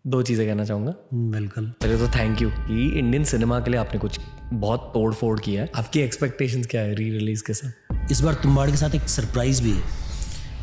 दो चीज़ें कहना चाहूँगा। बिल्कुल। पहले तो थैंक यू कि इंडियन सिनेमा के लिए आपने कुछ बहुत तोड़ फोड़ किया है। आपकी एक्सपेक्टेशंस क्या है री रिलीज के साथ? इस बार तुम्बाड़ के साथ एक सरप्राइज भी है।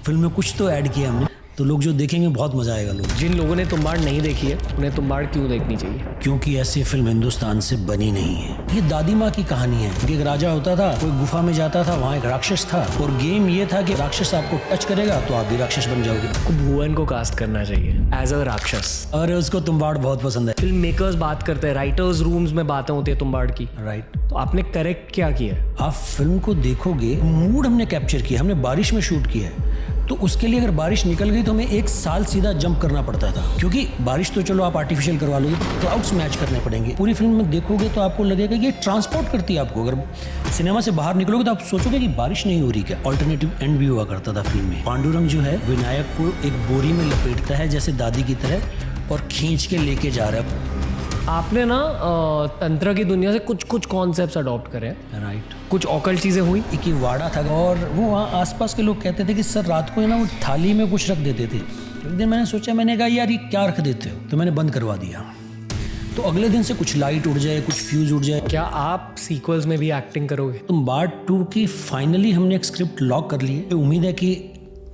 फिल्म में कुछ तो ऐड किया हमने, तो लोग जो देखेंगे बहुत मजा आएगा। लोग जिन लोगों ने तुम्बाड़ नहीं देखी है उन्हें तुम्बाड़ क्यों देखनी चाहिए? क्योंकि ऐसी फिल्म हिंदुस्तान से बनी नहीं है। ये दादी माँ की कहानी है कि एक राजा होता था, कोई गुफा में जाता था, वहाँ एक राक्षस था और गेम ये था कि राक्षस आपको टच करेगा तो आप भी राक्षस बन जाओगे। आपको भुवन को कास्ट करना चाहिए एज अ राक्षस। और उसको तुम्बाड़ बहुत पसंद है। फिल्म मेकर्स बात करते हैं, राइटर्स रूम्स में बातें होती है तुम्बाड़ की, राइट। तो आपने करेक्ट क्या किया है? आप फिल्म को देखोगे, मूड हमने कैप्चर किया। हमने बारिश में शूट किया है, तो उसके लिए अगर बारिश निकल गई तो हमें एक साल सीधा जंप करना पड़ता था, क्योंकि बारिश तो चलो आप आर्टिफिशियल करवा लोगे, क्लाउड्स मैच करने पड़ेंगे। पूरी फिल्म में देखोगे तो आपको लगेगा कि ये ट्रांसपोर्ट करती है आपको। अगर सिनेमा से बाहर निकलोगे तो आप सोचोगे कि बारिश नहीं हो रही क्या। ऑल्टरनेटिव एंड भी हुआ करता था फिल्म में। पांडुरंग जो है विनायक को एक बोरी में लपेटता है जैसे दादी की तरह और खींच के लेके जा रहा है। आपने ना तंत्र की दुनिया से कुछ कुछ कॉन्सेप्ट्स अडॉप्ट करे। राइट। कुछ ऑकल्ट चीजें हुई। एक ही वाड़ा था और वो वहाँ आसपास के लोग कहते थे कि सर रात को है ना वो थाली में कुछ रख देते थे। एक दिन मैंने सोचा, मैंने कहा यार ये क्या रख देते हो, तो मैंने बंद करवा दिया। तो अगले दिन से कुछ लाइट उड़ जाए, कुछ फ्यूज उड़ जाए। क्या आप सीक्वल्स में भी एक्टिंग करोगे? तुम्बाड़ 2 की फाइनली हमने एक स्क्रिप्ट लॉक कर ली है। उम्मीद है कि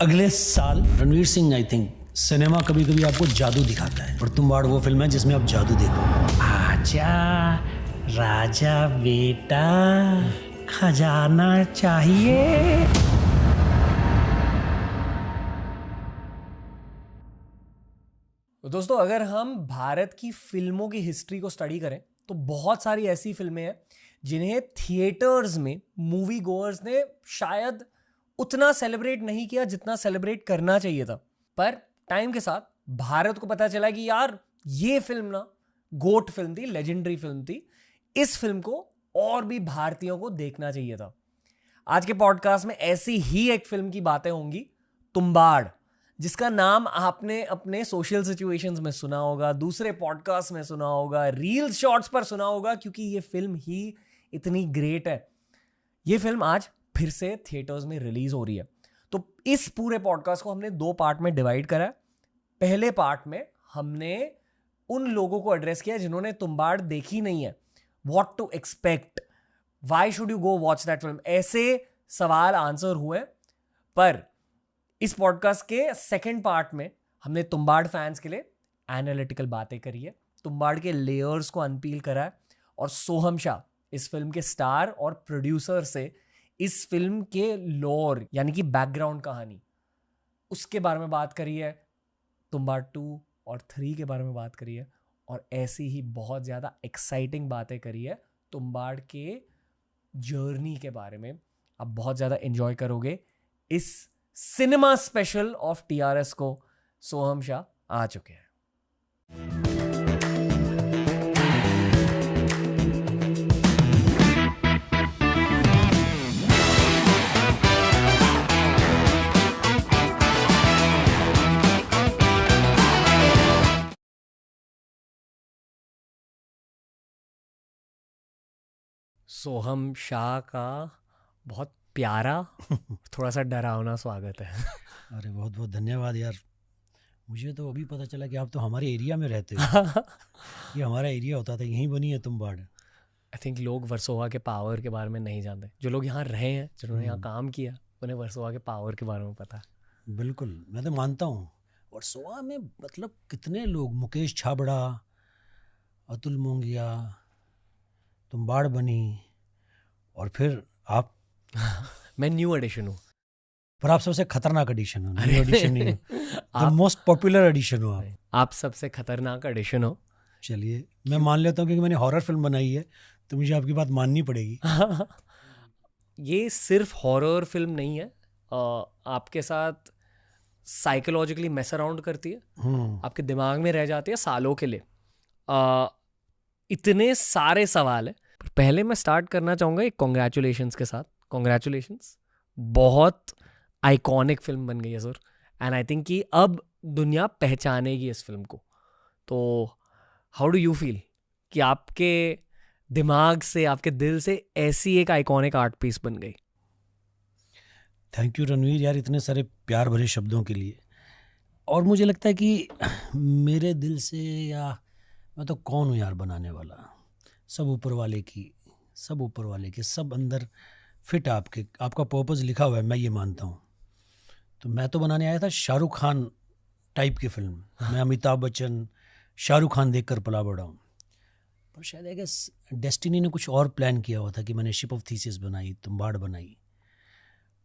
अगले साल Ranveer Singh, I think, cinema कभी कभी आपको जादू दिखाता है और तुम्बाड़ वो फिल्म है जिसमें आप जादू देखो। आजा राजा बेटा, खजाना चाहिए। दोस्तों, अगर हम भारत की फिल्मों की हिस्ट्री को स्टडी करें तो बहुत सारी ऐसी फिल्में हैं जिन्हें थिएटर्स में मूवी गोअर्स ने शायद उतना सेलिब्रेट नहीं किया जितना सेलिब्रेट करना चाहिए था। पर टाइम के साथ भारत को पता चला कि यार ये फिल्म ना गोट फिल्म थी, लेजेंडरी फिल्म थी, इस फिल्म को और भी भारतीयों को देखना चाहिए था। आज के पॉडकास्ट में ऐसी ही एक फिल्म की बातें होंगी, तुम्बाड़, जिसका नाम आपने अपने सोशल सिचुएशंस में सुना होगा, दूसरे पॉडकास्ट में सुना होगा, रील्स शॉर्ट्स पर सुना होगा, क्योंकि ये फिल्म ही इतनी ग्रेट है। ये फिल्म आज फिर से थिएटर्स में रिलीज हो रही है। तो इस पूरे पॉडकास्ट को हमने 2 पार्ट में डिवाइड करा है। पहले पार्ट में हमने उन लोगों को एड्रेस किया जिन्होंने तुम्बाड़ देखी नहीं है। What to expect, why should you go watch that film, ऐसे सवाल आंसर हुए। पर इस पॉडकास्ट के सेकंड पार्ट में हमने तुम्बाड़ फैंस के लिए एनालिटिकल बातें करी है, तुम्बाड़ के लेयर्स को अनपील करा है और सोहम शाह, इस फिल्म के स्टार और प्रोड्यूसर, से इस फिल्म के लॉर यानी कि बैकग्राउंड कहानी, उसके बारे में बात करी है। तुम्बाड़ 2 और 3 के बारे में बात करी है और ऐसी ही बहुत ज़्यादा एक्साइटिंग बातें करी है तुम्बाड़ के जर्नी के बारे में। आप बहुत ज़्यादा एंजॉय करोगे। इस सिनेमा स्पेशल ऑफ TRS को सोहम शाह आ चुके हैं। सोहम शाह का बहुत प्यारा थोड़ा सा डरावना स्वागत है। अरे बहुत बहुत धन्यवाद यार। मुझे तो अभी पता चला कि आप तो हमारे एरिया में रहते हो। ये हमारा एरिया होता था, यहीं बनी है तुम्बाड़। आई थिंक लोग वर्सोवा के पावर के बारे में नहीं जानते। जो लोग यहाँ रहे हैं, जिन्होंने यहाँ काम किया, उन्हें वर्सोवा के पावर के बारे में पता है। बिल्कुल, मैं तो मानता हूँ। वर्सोवा में मतलब कितने लोग, मुकेश छाबड़ा, अतुल मोंगिया, तुम्बाड़ बनी और फिर आप। मैं न्यू एडिशन हूँ, पर आप सबसे खतरनाक एडिशन हो। न्यू एडिशन नहीं हो, द मोस्ट पॉपुलर एडिशन हो आप सबसे खतरनाक एडिशन हो। चलिए, मैं मान लेता हूँ क्योंकि मैंने हॉरर फिल्म बनाई है तो मुझे आपकी बात माननी पड़ेगी। ये सिर्फ हॉरर फिल्म नहीं है, आपके साथ साइकोलॉजिकली मेस अराउंड करती है, आपके दिमाग में रह जाती है सालों के लिए। इतने सारे सवाल है। पहले मैं स्टार्ट करना चाहूँगा एक कॉन्ग्रेचुलेशंस के साथ। कॉन्ग्रेचुलेशंस, बहुत आइकॉनिक फिल्म बन गई है सर, एंड आई थिंक कि अब दुनिया पहचानेगी इस फिल्म को। तो हाउ डू यू फील कि आपके दिमाग से, आपके दिल से ऐसी एक आइकॉनिक आर्ट पीस बन गई? थैंक यू रणवीर यार, इतने सारे प्यार भरे शब्दों के लिए। और मुझे लगता है कि मेरे दिल से, या मैं तो कौन हूँ यार बनाने वाला, सब ऊपर वाले की, सब अंदर फिट आपके, आपका पर्पस लिखा हुआ है, मैं ये मानता हूँ। तो मैं तो बनाने आया था शाहरुख खान टाइप की फिल्म। मैं अमिताभ बच्चन, शाहरुख खान देखकर पला बड़ा हूँ। पर शायद आई गेस डेस्टिनी ने कुछ और प्लान किया हुआ था कि मैंने शिप ऑफ थीसिस बनाई, तुम्बाड़ बनाई।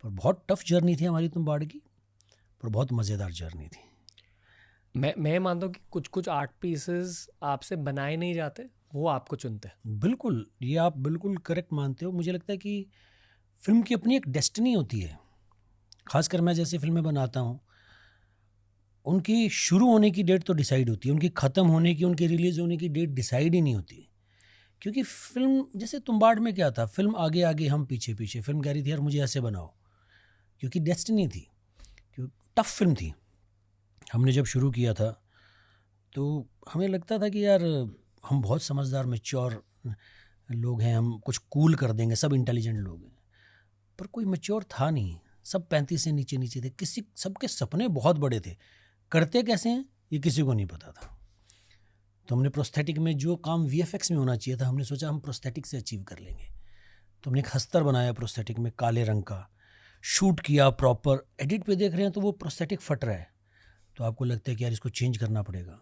पर बहुत टफ जर्नी थी हमारी तुम्बाड़ की, पर बहुत मज़ेदार जर्नी थी। मैं मानता हूँ कि कुछ कुछ आर्ट पीसेस आपसे बनाए नहीं जाते, वो आपको चुनते हैं। बिल्कुल, ये आप बिल्कुल करेक्ट मानते हो। मुझे लगता है कि फिल्म की अपनी एक डेस्टिनी होती है। खासकर मैं जैसे फिल्में बनाता हूँ, उनकी शुरू होने की डेट तो डिसाइड होती है, उनकी ख़त्म होने की, उनकी रिलीज़ होने की डेट डिसाइड ही नहीं होती। क्योंकि फिल्म, जैसे तुम्बाड़ में क्या था, फिल्म आगे आगे हम पीछे पीछे, फिल्म कह रही थी यार मुझे ऐसे बनाओ, क्योंकि डेस्टिनी थी, क्योंकि टफ फिल्म थी। हमने जब शुरू किया था तो हमें लगता था कि यार हम बहुत समझदार मैच्योर लोग हैं, हम कुछ कूल कर देंगे, सब इंटेलिजेंट लोग हैं। पर कोई मैच्योर था नहीं, सब 35 से नीचे नीचे थे। किसी, सबके सपने बहुत बड़े थे, करते कैसे हैं ये किसी को नहीं पता था। तो हमने प्रोस्थेटिक में जो काम वीएफएक्स में होना चाहिए था, हमने सोचा हम प्रोस्थेटिक से अचीव कर लेंगे। तो हमने एक हस्तर बनाया प्रोस्थेटिक में, काले रंग का, शूट किया प्रॉपर। एडिट पे देख रहे हैं तो वो प्रोस्थेटिक फट रहा है, तो आपको लगता है कि यार इसको चेंज करना पड़ेगा।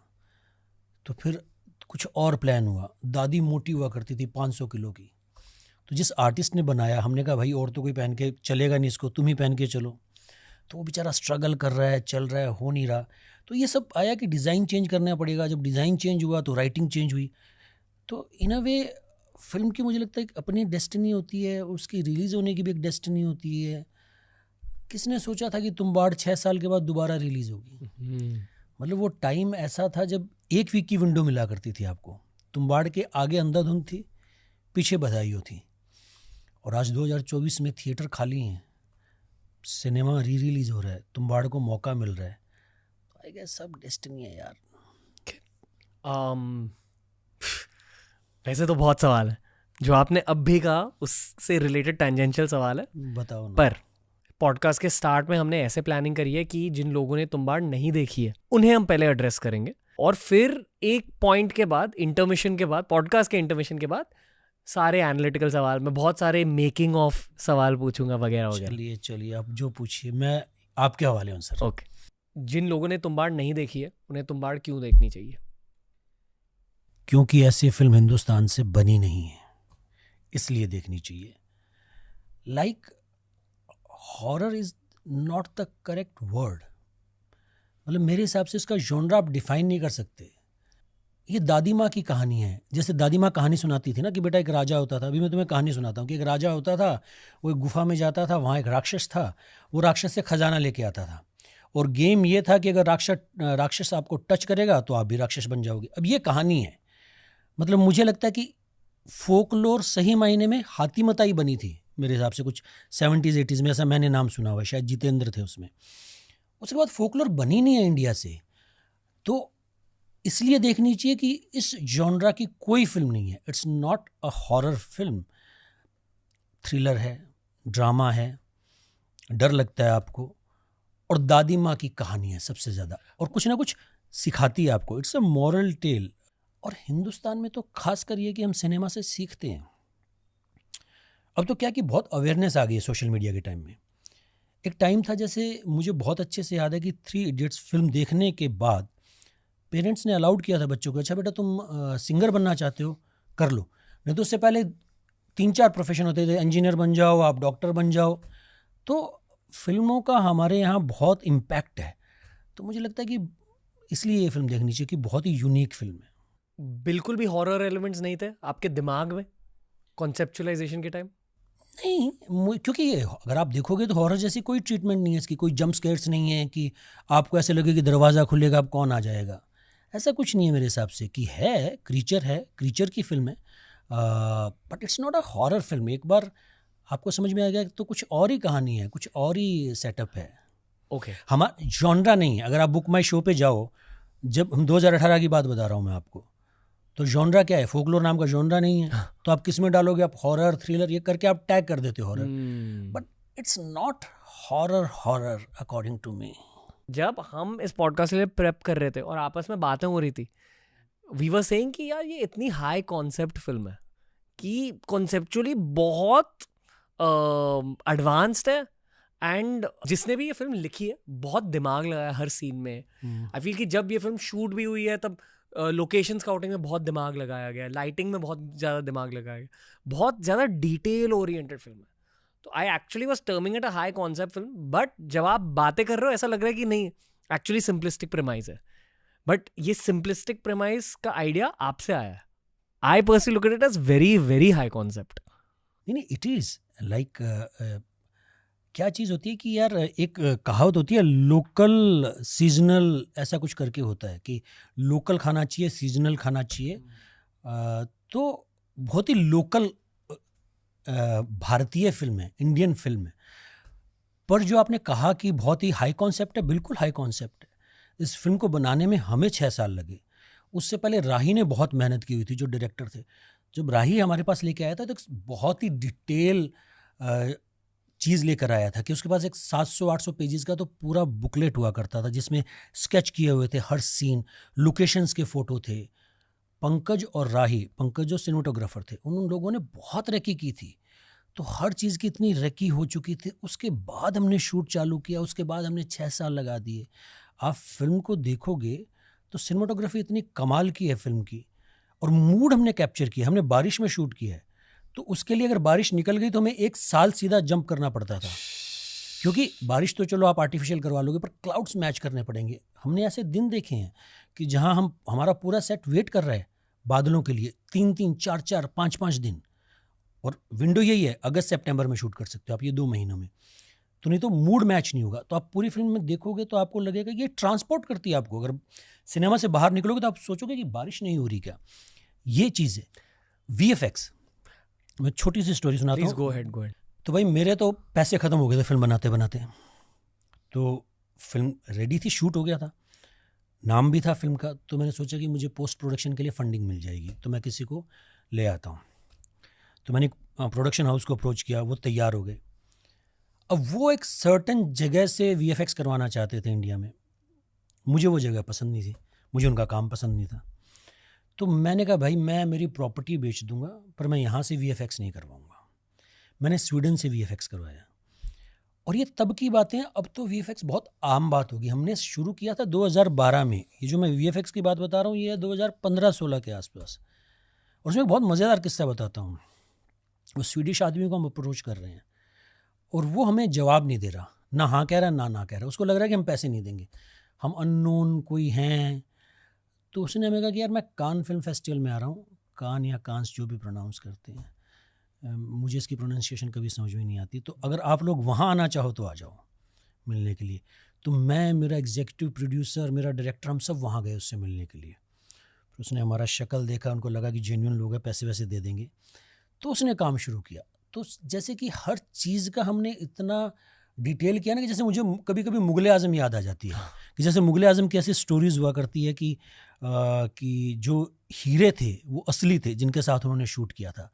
तो फिर कुछ और प्लान हुआ। दादी मोटी हुआ करती थी 500 किलो की, तो जिस आर्टिस्ट ने बनाया, हमने कहा भाई और तो कोई पहन के चलेगा नहीं, इसको तुम ही पहन के चलो। तो वो बेचारा स्ट्रगल कर रहा है, चल रहा है, हो नहीं रहा। तो ये सब आया कि डिज़ाइन चेंज करना पड़ेगा। जब डिज़ाइन चेंज हुआ तो राइटिंग चेंज हुई। तो इन अ वे फिल्म की मुझे लगता है कि अपनी डेस्टिनी होती है, उसकी रिलीज़ होने की भी एक डेस्टिनी होती है। किसने सोचा था कि तुम्बाड़ 6 साल के बाद दोबारा रिलीज़ होगी? मतलब वो टाइम ऐसा था जब एक वीक की विंडो मिला करती थी आपको। तुम्बाड़ के आगे अंधाधुंध थी, पीछे बधाइयों थी। और आज 2024 में थिएटर खाली हैं, सिनेमा री रिलीज़ हो रहा है, तुम्बाड़ को मौका मिल रहा है। आई गेस सब डेस्टिनी है यार। वैसे तो बहुत सवाल है जो आपने अब भी कहा, उससे रिलेटेड टेंजेंशियल सवाल है, बताओ ना। पर पॉडकास्ट के स्टार्ट में हमने ऐसे प्लानिंग करी है कि जिन लोगों ने तुम्बाड़ नहीं देखी है उन्हें हम पहले एड्रेस करेंगे, और फिर एक पॉइंट के बाद, इंटरमिशन के बाद, पॉडकास्ट के इंटरमिशन के बाद सारे एनालिटिकल सवाल, मैं बहुत सारे मेकिंग ऑफ सवाल पूछूंगा वगैरह वगैरह। चलिए आप जो पूछिए, मैं आपके हवाले हूँ सर। ओके, जिन लोगों ने तुम्बाड़ नहीं देखी है उन्हें तुम्बाड़ क्यों देखनी चाहिए? क्योंकि ऐसी फिल्म हिंदुस्तान से बनी नहीं है, इसलिए देखनी चाहिए। Like horror is not the correct word. मतलब मेरे हिसाब से इसका जॉनरा आप डिफाइन नहीं कर सकते। ये दादी माँ की कहानी है। जैसे दादी माँ कहानी सुनाती थी ना कि बेटा एक राजा होता था। अभी मैं तुम्हें कहानी सुनाता हूँ कि एक राजा होता था, वो एक गुफा में जाता था, वहाँ एक राक्षस था, वो राक्षस से खजाना लेके आता था। और गेम ये था कि अगर राक्षस आपको टच करेगा तो आप भी राक्षस बन जाओगे। अब ये कहानी है। मतलब मुझे लगता है कि फोकलोर सही मायने में हाथी मताई बनी थी मेरे हिसाब से, कुछ 70s 80s में, ऐसा मैंने नाम सुना हुआ है, शायद जितेंद्र थे उसमें। उसके बाद फोकलोर बनी नहीं है इंडिया से, तो इसलिए देखनी चाहिए कि इस जॉनरा की कोई फिल्म नहीं है। It's not a horror film, thriller है, ड्रामा है, डर लगता है आपको, और दादी माँ की कहानी है सबसे ज़्यादा, और कुछ ना कुछ सिखाती है आपको। It's a moral tale. और हिंदुस्तान में तो खास कर ये कि हम सिनेमा से सीखते हैं। अब तो क्या कि बहुत अवेयरनेस आ गई है सोशल मीडिया के टाइम में। एक टाइम था, जैसे मुझे बहुत अच्छे से याद है कि 3 इडियट्स फिल्म देखने के बाद पेरेंट्स ने अलाउड किया था बच्चों को, अच्छा बेटा तुम सिंगर बनना चाहते हो, कर लो। नहीं तो उससे पहले 3-4 प्रोफेशन होते थे, इंजीनियर बन जाओ, आप डॉक्टर बन जाओ। तो फिल्मों का हमारे यहाँ बहुत इम्पैक्ट है। तो मुझे लगता है कि इसलिए ये फिल्म देखनी चाहिए कि बहुत ही यूनिक फिल्म है। बिल्कुल भी हॉरर एलिमेंट्स नहीं थे आपके दिमाग में कॉन्सेप्चुअलाइजेशन के टाइम? नहीं, क्योंकि ये अगर आप देखोगे तो हॉरर जैसी कोई ट्रीटमेंट नहीं है इसकी, कोई जंप स्केयर्स नहीं है कि आपको ऐसे लगे कि दरवाज़ा खुलेगा अब कौन आ जाएगा। ऐसा कुछ नहीं है मेरे हिसाब से। कि है क्रीचर की फिल्म है, but it's not a horror film. एक बार आपको समझ में आ गया तो कुछ और ही कहानी है, कुछ और ही सेटअप है। ओके, हमारा जॉनरा नहीं है। अगर आप बुक माई शो पे जाओ, जब हम 2018 की बात बता रहा हूँ मैं आपको, तो जॉनरा क्या है? फोकलोर नाम का जॉनरा नहीं है। तो आप किस में डालोगे? आप हॉरर, थ्रिलर, ये करके आप टैग कर देते हो horror, but it's not horror according to me. जब हम इस पॉडकास्ट के लिए प्रेप कर रहे थे और आपस में बातें हो रही थी, वी वर सेइंग कि यार ये इतनी हाई कॉन्सेप्ट फिल्म है कि कॉन्सेप्चुअली बहुत एडवांस्ड है, एंड जिसने भी ये फिल्म लिखी है बहुत दिमाग लगाया हर सीन में। आई फील कि जब ये फिल्म शूट भी हुई है तब लोकेशन स्काउटिंग में बहुत दिमाग लगाया गया, लाइटिंग में बहुत ज़्यादा दिमाग लगाया गया, बहुत ज़्यादा डिटेल ओरिएंटेड फिल्म है। तो I actually was terming it a high concept film, but जब आप बातें कर रहे हो ऐसा लग रहा है कि नहीं, एक्चुअली सिंपलिस्टिक प्रेमाइज है। बट ये सिंपलिस्टिक प्रेमाइज का आइडिया आपसे आया है। I personally look at it as very very high concept. नहीं, इट इज़ लाइक क्या चीज़ होती है कि यार एक कहावत होती है लोकल सीजनल, ऐसा कुछ करके होता है कि लोकल खाना चाहिए, सीजनल खाना चाहिए। तो बहुत ही लोकल भारतीय फिल्म है, इंडियन फिल्म है, पर जो आपने कहा कि बहुत ही हाई कॉन्सेप्ट है, बिल्कुल हाई कॉन्सेप्ट है। इस फिल्म को बनाने में हमें 6 साल लगे। उससे पहले राही ने बहुत मेहनत की हुई थी, जो डायरेक्टर थे। जब राही हमारे पास लेके आया था तो बहुत ही डिटेल चीज़ लेकर आया था कि उसके पास एक 700-800 पेजेस का तो पूरा बुकलेट हुआ करता था, जिसमें स्केच किए हुए थे हर सीन, लोकेशंस के फ़ोटो थे। पंकज और राही, पंकज जो सिनेमेटोग्राफर थे, उन लोगों ने बहुत रेकी की थी। तो हर चीज़ की इतनी रेकी हो चुकी थी। उसके बाद हमने शूट चालू किया, उसके बाद हमने 6 साल लगा दिए। आप फिल्म को देखोगे तो सिनेमेटोग्राफी इतनी कमाल की है फिल्म की, और मूड हमने कैप्चर किया। हमने बारिश में शूट किया है, तो उसके लिए अगर बारिश निकल गई तो हमें 1 साल सीधा जंप करना पड़ता था, क्योंकि बारिश तो चलो आप आर्टिफिशियल करवा लोगे, पर क्लाउड्स मैच करने पड़ेंगे। हमने ऐसे दिन देखे हैं कि जहां हमारा पूरा सेट वेट कर रहा है बादलों के लिए 3-3, 4-4, 5-5 दिन, और विंडो यही है अगस्त सितंबर में शूट कर सकते हो आप, ये 2 महीनों में। तो नहीं तो मूड मैच नहीं होगा। तो आप पूरी फिल्म में देखोगे तो आपको लगेगा ये ट्रांसपोर्ट करती है आपको। अगर सिनेमा से बाहर निकलोगे तो आप सोचोगे कि बारिश नहीं हो रही क्या। ये चीज़ है। VFX, मैं छोटी सी स्टोरी सुनाता हूँ। गो हेड, गो हेड। तो भाई मेरे तो पैसे ख़त्म हो गए थे फिल्म बनाते बनाते। तो फिल्म रेडी थी, शूट हो गया था, नाम भी था फिल्म का। तो मैंने सोचा कि मुझे पोस्ट प्रोडक्शन के लिए फंडिंग मिल जाएगी, तो मैं किसी को ले आता हूँ। तो मैंने प्रोडक्शन हाउस को अप्रोच किया, वो तैयार हो गए। अब वो एक सर्टन जगह से VFX करवाना चाहते थे इंडिया में। मुझे वो जगह पसंद नहीं थी, मुझे उनका काम पसंद नहीं था। तो मैंने कहा भाई मैं मेरी प्रॉपर्टी बेच दूंगा, पर मैं यहाँ से VFX नहीं करवाऊंगा। मैंने स्वीडन से VFX करवाया। और ये तब की बातें हैं, अब तो VFX बहुत आम बात होगी। हमने शुरू किया था 2012 में। ये जो मैं VFX की बात बता रहा हूँ ये है 2015-16 के आसपास। और उसमें बहुत मज़ेदार किस्सा बताता हूँ। वो स्वीडिश आदमी को हम अप्रोच कर रहे हैं और वो हमें जवाब नहीं दे रहा, ना हाँ कह रहा ना कह रहा। उसको लग रहा है कि हम पैसे नहीं देंगे, हम अननोन कोई हैं। तो उसने हमें कहा कि यार मैं कान फिल्म फेस्टिवल में आ रहा हूँ, कान या कांस जो भी प्रोनाउंस करते हैं, मुझे इसकी प्रोनाउंसिएशन कभी समझ में नहीं आती, तो अगर आप लोग वहाँ आना चाहो तो आ जाओ मिलने के लिए। तो मैं, मेरा एग्जीक्यूटिव प्रोड्यूसर, मेरा डायरेक्टर, हम सब वहाँ गए उससे मिलने के लिए। फिर उसने हमारा शक्ल देखा, उनको लगा कि जेन्युइन लोग हैं, पैसे वैसे दे देंगे, तो उसने काम शुरू किया। तो जैसे कि हर चीज़ का हमने इतना डिटेल किया ना कि जैसे मुझे कभी कभी मुग़ल आज़म याद आ जाती है, कि जैसे मुग़ल आज़म की ऐसी स्टोरीज़ हुआ करती है कि जो हीरे थे वो असली थे जिनके साथ उन्होंने शूट किया था।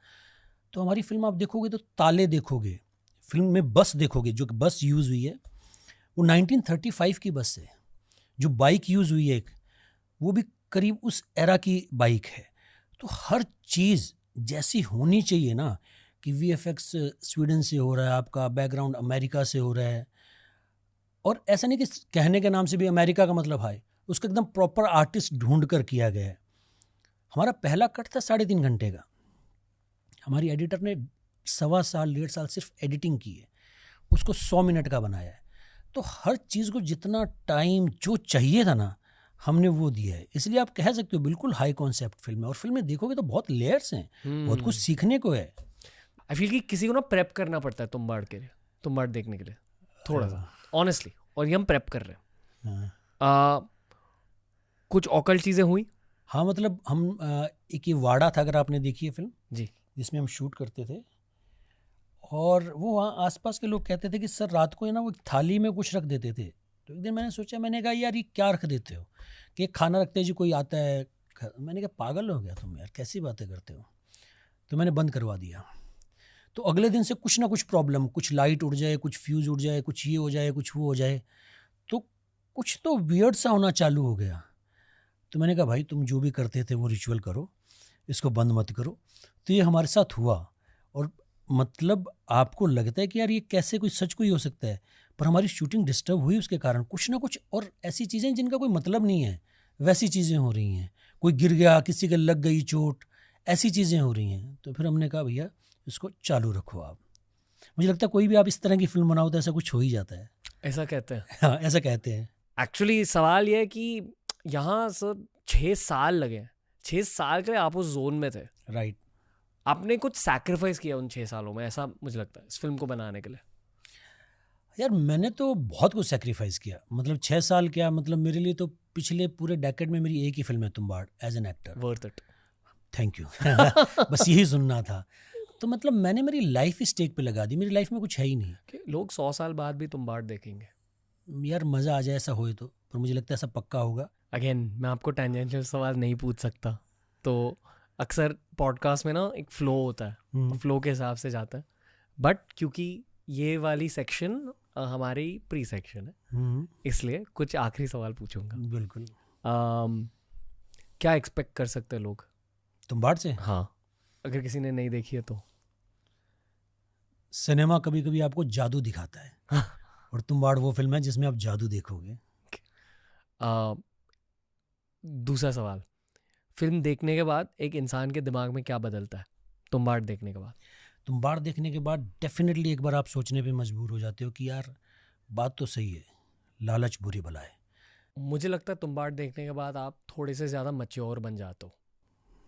तो हमारी फिल्म आप देखोगे तो ताले देखोगे, फिल्म में बस देखोगे, जो बस यूज़ हुई है वो 1935 की बस है। जो बाइक यूज़ हुई है वो भी करीब उस एरा की बाइक है। तो हर चीज़ जैसी होनी चाहिए ना, कि VFX स्वीडन से हो रहा है, आपका बैकग्राउंड अमेरिका से हो रहा है, और ऐसा नहीं कि कहने के नाम से भी अमेरिका का मतलब हाई, उसका एकदम प्रॉपर आर्टिस्ट ढूंढ कर किया गया है। हमारा पहला कट था 3.5 घंटे का। हमारी एडिटर ने 1.25 साल 1.5 साल सिर्फ एडिटिंग की है, उसको 100 मिनट का बनाया है। तो हर चीज़ को जितना टाइम जो चाहिए था ना, हमने वो दिया है। इसलिए आप कह सकते हो बिल्कुल हाई कॉन्सेप्ट फिल्म है। और फिल्म में देखोगे तो बहुत लेयर्स हैं, बहुत कुछ सीखने को है। आई फील कि किसी को ना प्रेप करना पड़ता है तुम्बाड़ के लिए, तुम्बाड़ देखने के लिए थोड़ा सा ऑनेस्टली, और ये हम प्रेप कर रहे हैं। कुछ ऑकल्ट चीज़ें हुई। हाँ, मतलब हम एक ये वाड़ा था, अगर आपने देखी है फिल्म जी, जिसमें हम शूट करते थे, और वो वहाँ आसपास के लोग कहते थे कि सर रात को है ना वो थाली में कुछ रख देते थे। तो एक दिन मैंने सोचा, मैंने कहा यार ये क्या रख देते हो, कि खाना रखते हैं जी, कोई आता है। मैंने कहा पागल हो गया तुम यार, कैसी बातें करते हो। तो मैंने बंद करवा दिया। तो अगले दिन से कुछ ना कुछ प्रॉब्लम, कुछ लाइट उड़ जाए, कुछ फ्यूज़ उड़ जाए, कुछ ये हो जाए, कुछ वो हो जाए। तो कुछ तो वियर्ड सा होना चालू हो गया। तो मैंने कहा भाई तुम जो भी करते थे वो रिचुअल करो, इसको बंद मत करो। तो ये हमारे साथ हुआ, और मतलब आपको लगता है कि यार ये कैसे कोई सच कोई हो सकता है, पर हमारी शूटिंग डिस्टर्ब हुई उसके कारण, कुछ ना कुछ, और ऐसी चीज़ें जिनका कोई मतलब नहीं है वैसी चीज़ें हो रही हैं। कोई गिर गया, किसी के लग गई चोट, ऐसी चीज़ें हो रही हैं। तो फिर हमने कहा भैया इसको चालू रखो आप। मुझे लगता है कोई भी आप इस तरह की फिल्म बनाओ तो ऐसा कुछ हो ही जाता है। ऐसा कहते हैं। हाँ, ऐसा कहते हैं। एक्चुअली सवाल ये है कि यहाँ सर 6 साल लगे, 6 साल के लिए आप उस जोन में थे, राइट। आपने कुछ सैक्रिफाइस किया उन 6 सालों में, ऐसा मुझे लगता है इस फिल्म को बनाने के लिए। यार मैंने तो बहुत कुछ सेक्रीफाइस किया, मतलब 6 साल क्या, मतलब मेरे लिए तो पिछले पूरे डेकेड में मेरी एक ही फिल्म है Tumbbad, as an actor. Worth it. Thank you. बस यही सुनना था। तो मतलब मैंने मेरी लाइफ स्टेक पे लगा दी, मेरी लाइफ में कुछ है ही नहीं कि लोग 100 साल बाद भी तुम्बाड़ देखेंगे। यार। मज़ा आ जाए ऐसा होए तो, पर मुझे लगता है ऐसा पक्का होगा। अगेन मैं आपको टेंजेंशियल सवाल नहीं पूछ सकता, तो अक्सर पॉडकास्ट में ना एक फ्लो होता है, फ्लो के हिसाब से जाता है, बट क्योंकि ये वाली सेक्शन हमारी प्री सेक्शन है, इसलिए कुछ आखिरी सवाल पूछूंगा। बिल्कुल। क्या एक्सपेक्ट कर सकते हैं लोग तुम्बाड़ से? हाँ, अगर किसी ने नहीं देखी है तो। सिनेमा कभी कभी आपको जादू दिखाता है, और तुम्बाड़ वो फिल्म है जिसमें आप जादू देखोगे। दूसरा सवाल, फिल्म देखने के बाद एक इंसान के दिमाग में क्या बदलता है तुम्बाड़ देखने के बाद? तुम्बाड़ देखने के बाद डेफिनेटली एक बार आप सोचने पे मजबूर हो जाते हो कि यार बात तो सही है, लालच बुरी बला है। मुझे लगता है तुम्बाड़ देखने के बाद आप थोड़े से ज़्यादा मैच्योर बन जाते हो।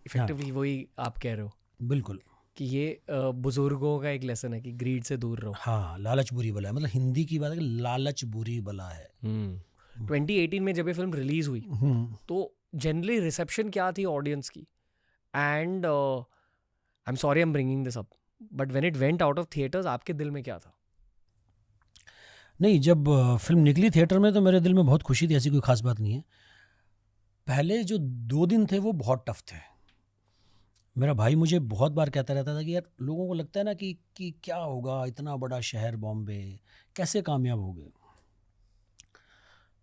इफेक्टिवली वही आप कह रहे हो। बिल्कुल, कि ये बुजुर्गों का एक लेसन है कि ग्रीड से दूर रहो। हाँ, लालच बुरी बला है, मतलब हिंदी की बात है कि लालच बुरी बला है। 2018 में जब ये फिल्म रिलीज हुई तो जनरली रिसेप्शन क्या थी ऑडियंस की, and I am sorry I am bringing this up, but when it went out of theatres आपके दिल में क्या था? नहीं, जब फिल्म निकली थिएटर में तो मेरे दिल में बहुत खुशी थी, ऐसी कोई खास बात नहीं है। पहले जो 2 दिन थे वो बहुत टफ थे। मेरा भाई मुझे बहुत बार कहता रहता था कि यार लोगों को लगता है ना कि क्या होगा, इतना बड़ा शहर बॉम्बे, कैसे कामयाब हो गए।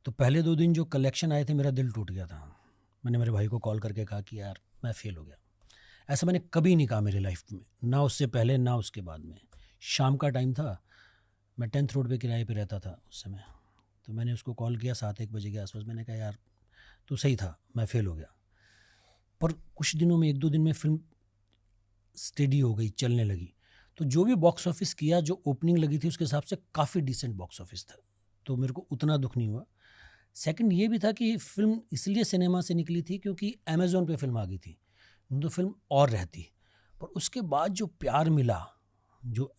तो पहले 2 दिन जो कलेक्शन आए थे मेरा दिल टूट गया था। मैंने मेरे भाई को कॉल करके कहा कि यार मैं फेल हो गया। ऐसा मैंने कभी नहीं कहा मेरी लाइफ में, ना उससे पहले ना उसके बाद में। शाम का टाइम था, मैं 10th रोड पे किराए पे रहता था उस समय। तो मैंने उसको कॉल किया 7-1 बजे के आसपास। मैंने कहा यार तू सही था, मैं फेल हो गया। पर कुछ दिनों में 1-2 दिन में फिल्म स्टेडी हो गई, चलने लगी। तो जो भी बॉक्स ऑफिस किया, जो ओपनिंग लगी थी उसके हिसाब से काफ़ी डिसेंट बॉक्स ऑफिस था, तो मेरे को उतना दुख नहीं हुआ। सेकंड ये भी था कि फिल्म इसलिए सिनेमा से निकली थी क्योंकि अमेज़ॉन पे फिल्म आ गई थी, तो फिल्म और रहती। पर उसके बाद जो प्यार मिला, जो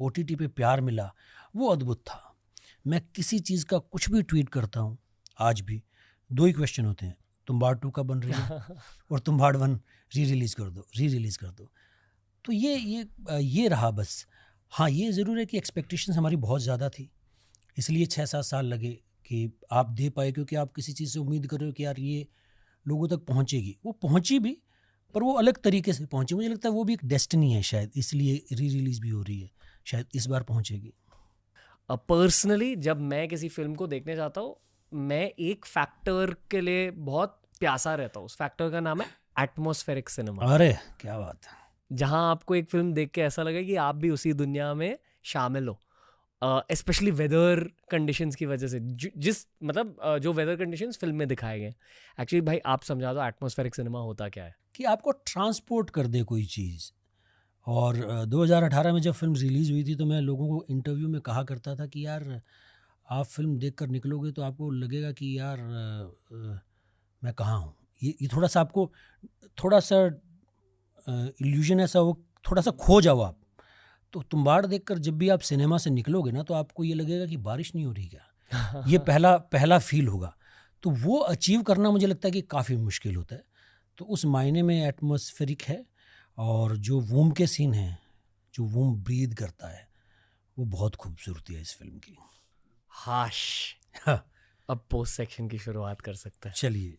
OTT पे प्यार मिला, वो अद्भुत था। मैं किसी चीज़ का कुछ भी ट्वीट करता हूँ आज भी, 2 ही क्वेश्चन होते हैं, तुम्बाड़ 2 कब बन रही है और तुम्बाड़ 1 री रिलीज़ कर दो। तो ये रहा बस। हाँ, ये ज़रूर है कि एक्सपेक्टेशंस हमारी बहुत ज़्यादा थी, इसलिए 6-7 साल लगे कि आप दे पाए, क्योंकि आप किसी चीज़ से उम्मीद कर रहे हो कि यार ये लोगों तक पहुँचेगी। वो पहुँची भी, पर वो अलग तरीके से पहुँची। मुझे लगता है वो भी एक डेस्टिनी है शायद, इसलिए री रिलीज़ भी हो रही है, शायद इस बार पहुँचेगी। पर्सनली जब मैं किसी फिल्म को देखने जाता हूँ, मैं एक फैक्टर के लिए बहुत प्यासा रहता हूँ। उस फैक्टर का नाम है एटमॉस्फेरिक सिनेमा। अरे क्या बात है! जहाँ आपको एक फिल्म देख के ऐसा लगे कि आप भी उसी दुनिया में शामिल हो, स्पेशली वेदर कंडीशंस की वजह से। जिस मतलब जो वेदर कंडीशंस फिल्म में दिखाए गए, एक्चुअली भाई आप समझा दो एटमॉस्फेरिक सिनेमा होता क्या है। कि आपको ट्रांसपोर्ट कर दे कोई चीज़। और 2018 में जब फिल्म रिलीज़ हुई थी तो मैं लोगों को इंटरव्यू में कहा करता था कि यार आप फिल्म देखकर निकलोगे तो आपको लगेगा कि यार मैं कहाँ हूँ। ये थोड़ा सा आपको थोड़ा सा इल्यूजन ऐसा हो, थोड़ा सा खो जाओ आप। तो तुम्बाड़ देखकर जब भी आप सिनेमा से निकलोगे ना, तो आपको ये लगेगा कि बारिश नहीं हो रही क्या। ये पहला फील होगा। तो वो अचीव करना मुझे लगता है कि काफ़ी मुश्किल होता है। तो उस मायने में एटमॉस्फेरिक है। और जो वूम के सीन हैं, जो वूम ब्रीद करता है, वो बहुत खूबसूरती है इस फिल्म की। हाश। अब पोस्ट सेक्शन की शुरुआत कर सकते हैं। चलिए।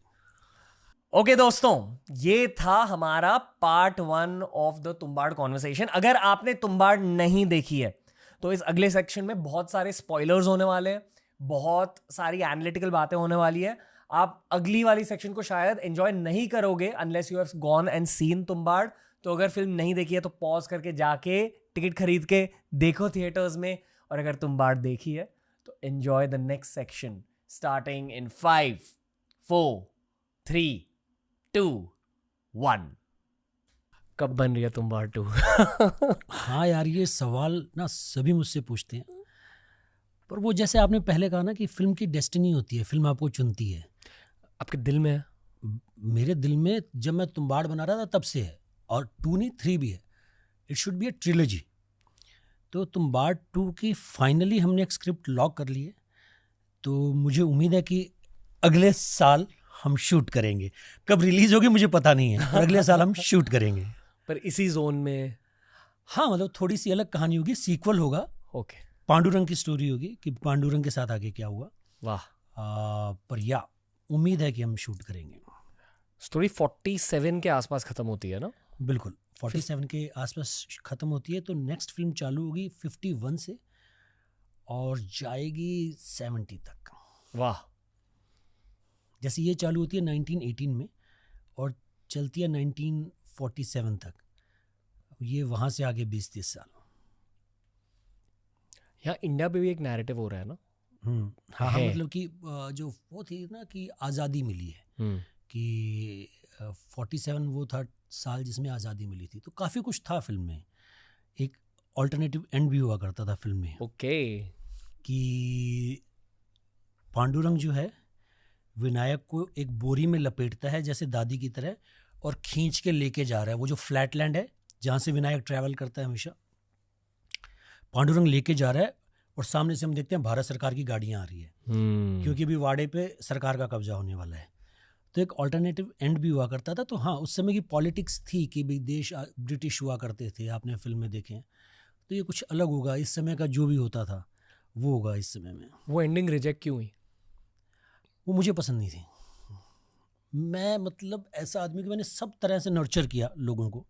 ओके दोस्तों, ये था हमारा part 1 of the Tumbbad conversation. अगर आपने तुम्बाड़ नहीं देखी है तो इस अगले सेक्शन में बहुत सारे स्पॉयलर्स होने वाले हैं, बहुत सारी एनालिटिकल बातें होने वाली है. आप अगली वाली सेक्शन को शायद एंजॉय नहीं करोगे unless you have gone and seen Tumbbad. तो अगर फिल्म नहीं देखी है तो पॉज करके जाके टिकट खरीद के देखो थिएटर्स में. और अगर तुम्बाड़ देखी है तो enjoy the next section starting in 5, 4, 3, 2, 1. कब बन रही है तुम्बाड़ 2? हाँ यार, ये सवाल ना सभी मुझसे पूछते हैं, पर वो जैसे आपने पहले कहा ना कि फिल्म की डेस्टिनी होती है, फिल्म आपको चुनती है. आपके दिल में है? मेरे दिल में जब मैं तुम्बाड़ बना रहा था तब से है, और 2 नहीं 3 भी है. It should be A trilogy. तो तुम्बाड़ 2 की फाइनली हमने एक स्क्रिप्ट लॉक कर ली है. तो मुझे उम्मीद है कि अगले साल हम शूट करेंगे. कब रिलीज होगी मुझे पता नहीं है, पर अगले साल हम शूट करेंगे. पर इसी जोन में? हाँ, मतलब थोड़ी सी अलग कहानी होगी, सीक्वल होगा. ओके. पांडुरंग की स्टोरी होगी कि पांडुरंग के साथ आगे क्या हुआ. वाह. पर या उम्मीद है कि हम शूट करेंगे. स्टोरी 47 के आसपास खत्म होती है ना? बिल्कुल 47 के आसपास खत्म होती है. तो नेक्स्ट फिल्म चालू होगी 51 से और जाएगी 70 तक. वाह. जैसे ये चालू होती है 1918 में और चलती है 1947 तक. ये वहाँ से आगे 20-30 साल. यहाँ इंडिया पे भी एक नैरेटिव हो रहा है ना? हाँ हाँ, मतलब कि जो वो थी ना कि आज़ादी मिली है, कि 47 वो था साल जिसमें आज़ादी मिली थी. तो काफ़ी कुछ था फिल्म में. एक ऑल्टरनेटिव एंड भी हुआ करता था फिल्म में. ओके. कि पांडुरंग जो है विनायक को एक बोरी में लपेटता है जैसे दादी की तरह, और खींच के लेके जा रहा है. वो जो फ्लैट लैंड है जहाँ से विनायक ट्रैवल करता है हमेशा, पांडुरंग लेके जा रहा है. और सामने से हम देखते हैं भारत सरकार की गाड़ियाँ आ रही है, क्योंकि अभी वाड़े पे सरकार का कब्जा होने वाला है. तो एक ऑल्टरनेटिव एंड भी हुआ करता था. तो हाँ, उस समय की पॉलिटिक्स थी कि भाई देश ब्रिटिश हुआ करते थे, आपने फिल्म में देखे. तो ये कुछ अलग होगा, इस समय का जो भी होता था वो होगा इस समय में. वो एंडिंग रिजेक्ट क्यों हुई? वो मुझे पसंद नहीं थी. मैं मतलब ऐसा आदमी कि मैंने सब तरह से नर्चर किया लोगों को,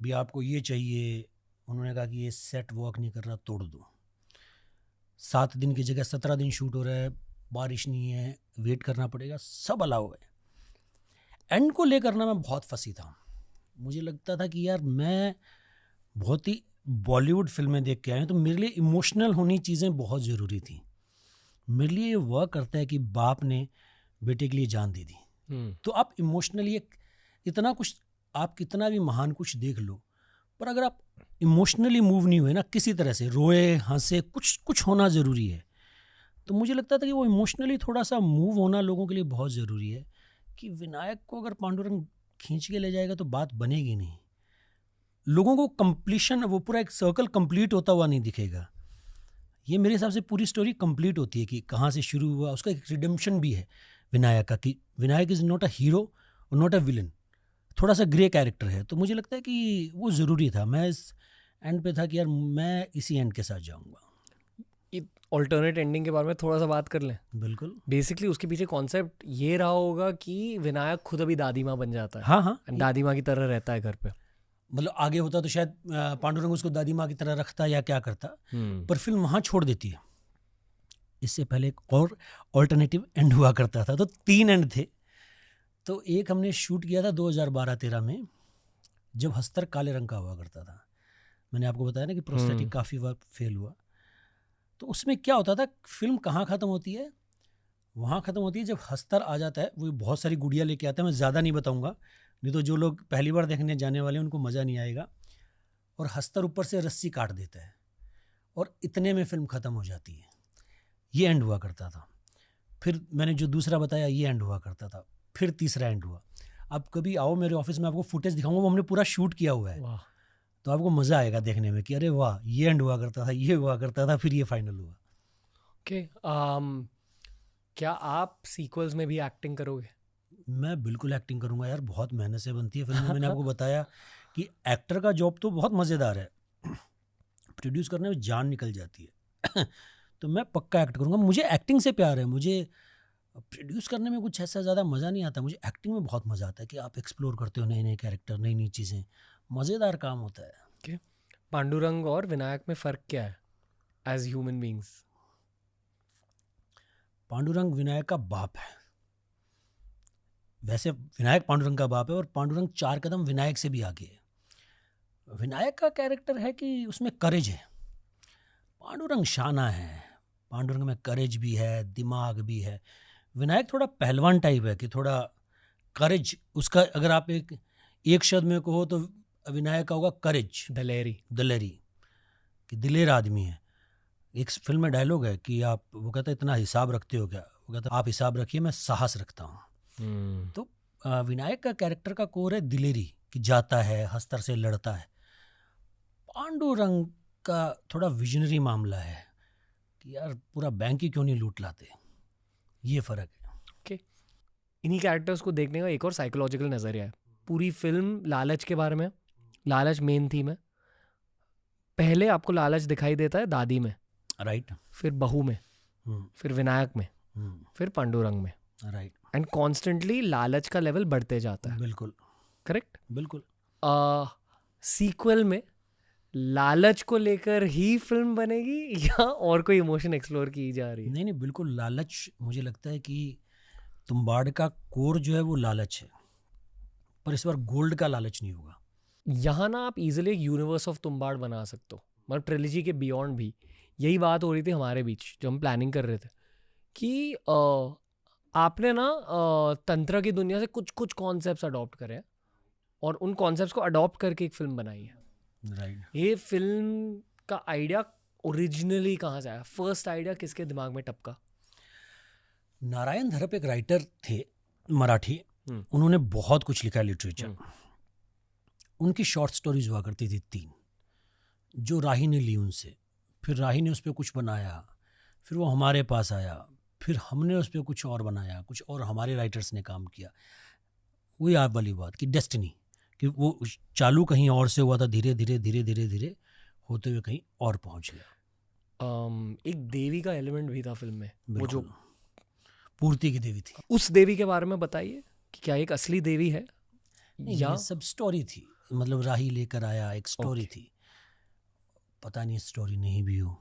भी आपको ये चाहिए. उन्होंने कहा कि ये सेट वर्क नहीं कर रहा, तोड़ दो. 7 दिन की जगह 17 दिन शूट हो रहा है, बारिश नहीं है, वेट करना पड़ेगा, सब अलाउ है. एंड को लेकर ना मैं बहुत फंसी था. मुझे लगता था कि यार मैं बहुत ही बॉलीवुड फिल्में देख के आया हूँ, तो मेरे लिए इमोशनल होनी चीज़ें बहुत ज़रूरी थी. मेरे लिए ये वर्क करता है कि बाप ने बेटे के लिए जान दे दी. तो आप इमोशनली इतना कुछ, आप कितना भी महान कुछ देख लो, पर अगर आप इमोशनली मूव नहीं हुए ना, किसी तरह से रोए हंसे, कुछ होना ज़रूरी है. तो मुझे लगता था कि वो इमोशनली थोड़ा सा मूव होना लोगों के लिए बहुत ज़रूरी है. कि विनायक को अगर पांडुरंग खींच के ले जाएगा तो बात बनेगी नहीं. लोगों को कंप्लीशन, वो पूरा एक सर्कल कंप्लीट होता हुआ नहीं दिखेगा. ये मेरे हिसाब से पूरी स्टोरी कंप्लीट होती है कि कहाँ से शुरू हुआ. उसका एक रिडेम्पशन भी है विनायक का, कि Vinayak is not a hero और नॉट अ विलन, थोड़ा सा ग्रे कैरेक्टर है. तो मुझे लगता है कि वो ज़रूरी था. मैं इस एंड पे था कि यार मैं इसी एंड के साथ जाऊँगा. ऑल्टरनेट एंडिंग के बारे में थोड़ा सा बात कर लें. बिल्कुल. बेसिकली उसके पीछे कॉन्सेप्ट ये रहा होगा कि विनायक खुद अभी दादी माँ बन जाता है. हाँ हाँ, दादी माँ की तरह रहता है घर पे. मतलब आगे होता तो शायद पांडुरंग उसको दादी माँ की तरह रखता या क्या करता, पर फिल्म वहाँ छोड़ देती है. इससे पहले एक और ऑल्टरनेटिव एंड हुआ करता था. तो 3 एंड थे. तो एक हमने शूट किया था 2012-13 में, जब हस्तर काले रंग का हुआ करता था. मैंने आपको बताया ना कि प्रोस्थेटिक काफ़ी बार फेल हुआ. तो उसमें क्या होता था, फिल्म कहाँ ख़त्म होती है, वहाँ ख़त्म होती है जब हस्तर आ जाता है. वो बहुत सारी गुड़िया लेके आता है. मैं ज़्यादा नहीं बताऊँगा, नहीं तो जो लोग पहली बार देखने जाने वाले हैं उनको मज़ा नहीं आएगा. और हस्तर ऊपर से रस्सी काट देता है और इतने में फिल्म ख़त्म हो जाती है. ये एंड हुआ करता था. फिर मैंने जो दूसरा बताया ये एंड हुआ करता था. फिर तीसरा एंड हुआ. आप कभी आओ मेरे ऑफिस में, आपको फुटेज दिखाऊंगा, वो हमने पूरा शूट किया हुआ है. तो आपको मज़ा आएगा देखने में कि अरे वाह, ये एंड हुआ करता था, ये हुआ करता था, फिर ये फाइनल हुआ. ओके. क्या आप सीक्वल्स में भी एक्टिंग करोगे? मैं बिल्कुल एक्टिंग करूंगा यार. बहुत मेहनत से बनती है फिल्म. मैंने आपको बताया कि एक्टर का जॉब तो बहुत मज़ेदार है, प्रोड्यूस करने में जान निकल जाती है. तो मैं पक्का एक्ट करूंगा. मुझे एक्टिंग से प्यार है. मुझे प्रोड्यूस करने में कुछ ऐसा ज़्यादा मज़ा नहीं आता. मुझे एक्टिंग में बहुत मज़ा आता है कि आप एक्सप्लोर करते हो नए नए कैरेक्टर, नई नई चीज़ें. मज़ेदार काम होता है. okay. पांडुरंग और विनायक में फ़र्क क्या है as human beings? Pandurang Vinayak का बाप है। वैसे विनायक पांडुरंग का बाप है और पांडुरंग 4 कदम विनायक से भी आगे है। विनायक का कैरेक्टर है कि उसमें करेज है, पांडुरंग शाना है। पांडुरंग में करेज भी है, दिमाग भी है। विनायक थोड़ा पहलवान टाइप है कि थोड़ा करेज उसका, अगर आप एक शब्द में कहो तो विनायक का होगा करेज, दलेरी कि दिलेर आदमी है। एक फिल्म में डायलॉग है कि आप, वो कहता है इतना हिसाब रखते हो क्या, वो कहता है आप हिसाब रखिए मैं साहस रखता हूँ। तो विनायक का कैरेक्टर का कोर है दिलेरी कि जाता है, हस्तर से लड़ता है। पांडुरंग का थोड़ा विजनरी मामला है कि यार पूरा बैंक ही क्यों नहीं लूट लाते, ये फर्क है। ओके, इन्हीं कैरेक्टर्स को देखने का एक और साइकोलॉजिकल नजरिया है। पूरी फिल्म लालच के बारे में, लालच मेन थीम है। पहले आपको लालच दिखाई देता है दादी में, राइट, फिर बहू में, फिर विनायक में, फिर पांडुरंग में, राइट, एंड कॉन्स्टेंटली लालच का लेवल बढ़ते जाता है। बिल्कुल करेक्ट, बिल्कुल। सीक्वल में लालच को लेकर ही फिल्म बनेगी या और कोई इमोशन एक्सप्लोर की जा रही है? नहीं, बिल्कुल लालच, मुझे लगता है कि तुम्बाड़ का कोर जो है वो लालच है, पर इस बार गोल्ड का लालच नहीं होगा। यहाँ ना आप इजीली एक यूनिवर्स ऑफ तुम्बाड़ बना सकते हो, मतलब ट्रिलॉजी के बियॉन्ड भी। यही बात हो रही थी हमारे बीच जो हम प्लानिंग कर रहे थे कि आपने ना तंत्र की दुनिया से कुछ कुछ कॉन्सेप्ट्स अडॉप्ट करे हैं और उन कॉन्सेप्ट्स को अडॉप्ट करके एक फिल्म बनाई है। राइट। ये फिल्म का आइडिया ओरिजिनली कहाँ से आया? फर्स्ट आइडिया किसके दिमाग में टपका? नारायण धरप एक राइटर थे मराठी, उन्होंने बहुत कुछ लिखा है लिटरेचर। उनकी शॉर्ट स्टोरीज हुआ करती थी 3, जो राही ने ली उनसे, फिर राही ने उस पर कुछ बनाया, फिर वो हमारे पास आया, फिर हमने उस पर कुछ और बनाया, कुछ और हमारे राइटर्स ने काम किया। वही आप वाली बात कि डेस्टिनी, कि वो चालू कहीं और से हुआ था, धीरे धीरे धीरे धीरे धीरे होते हुए कहीं और पहुंच गया। एक देवी का एलिमेंट भी था फिल्म में, वो जो पूर्ति की देवी थी। उस देवी के बारे में बताइए कि क्या एक असली देवी है या सब स्टोरी थी, मतलब राही लेकर आया, एक स्टोरी थी। पता नहीं स्टोरी नहीं भी हो,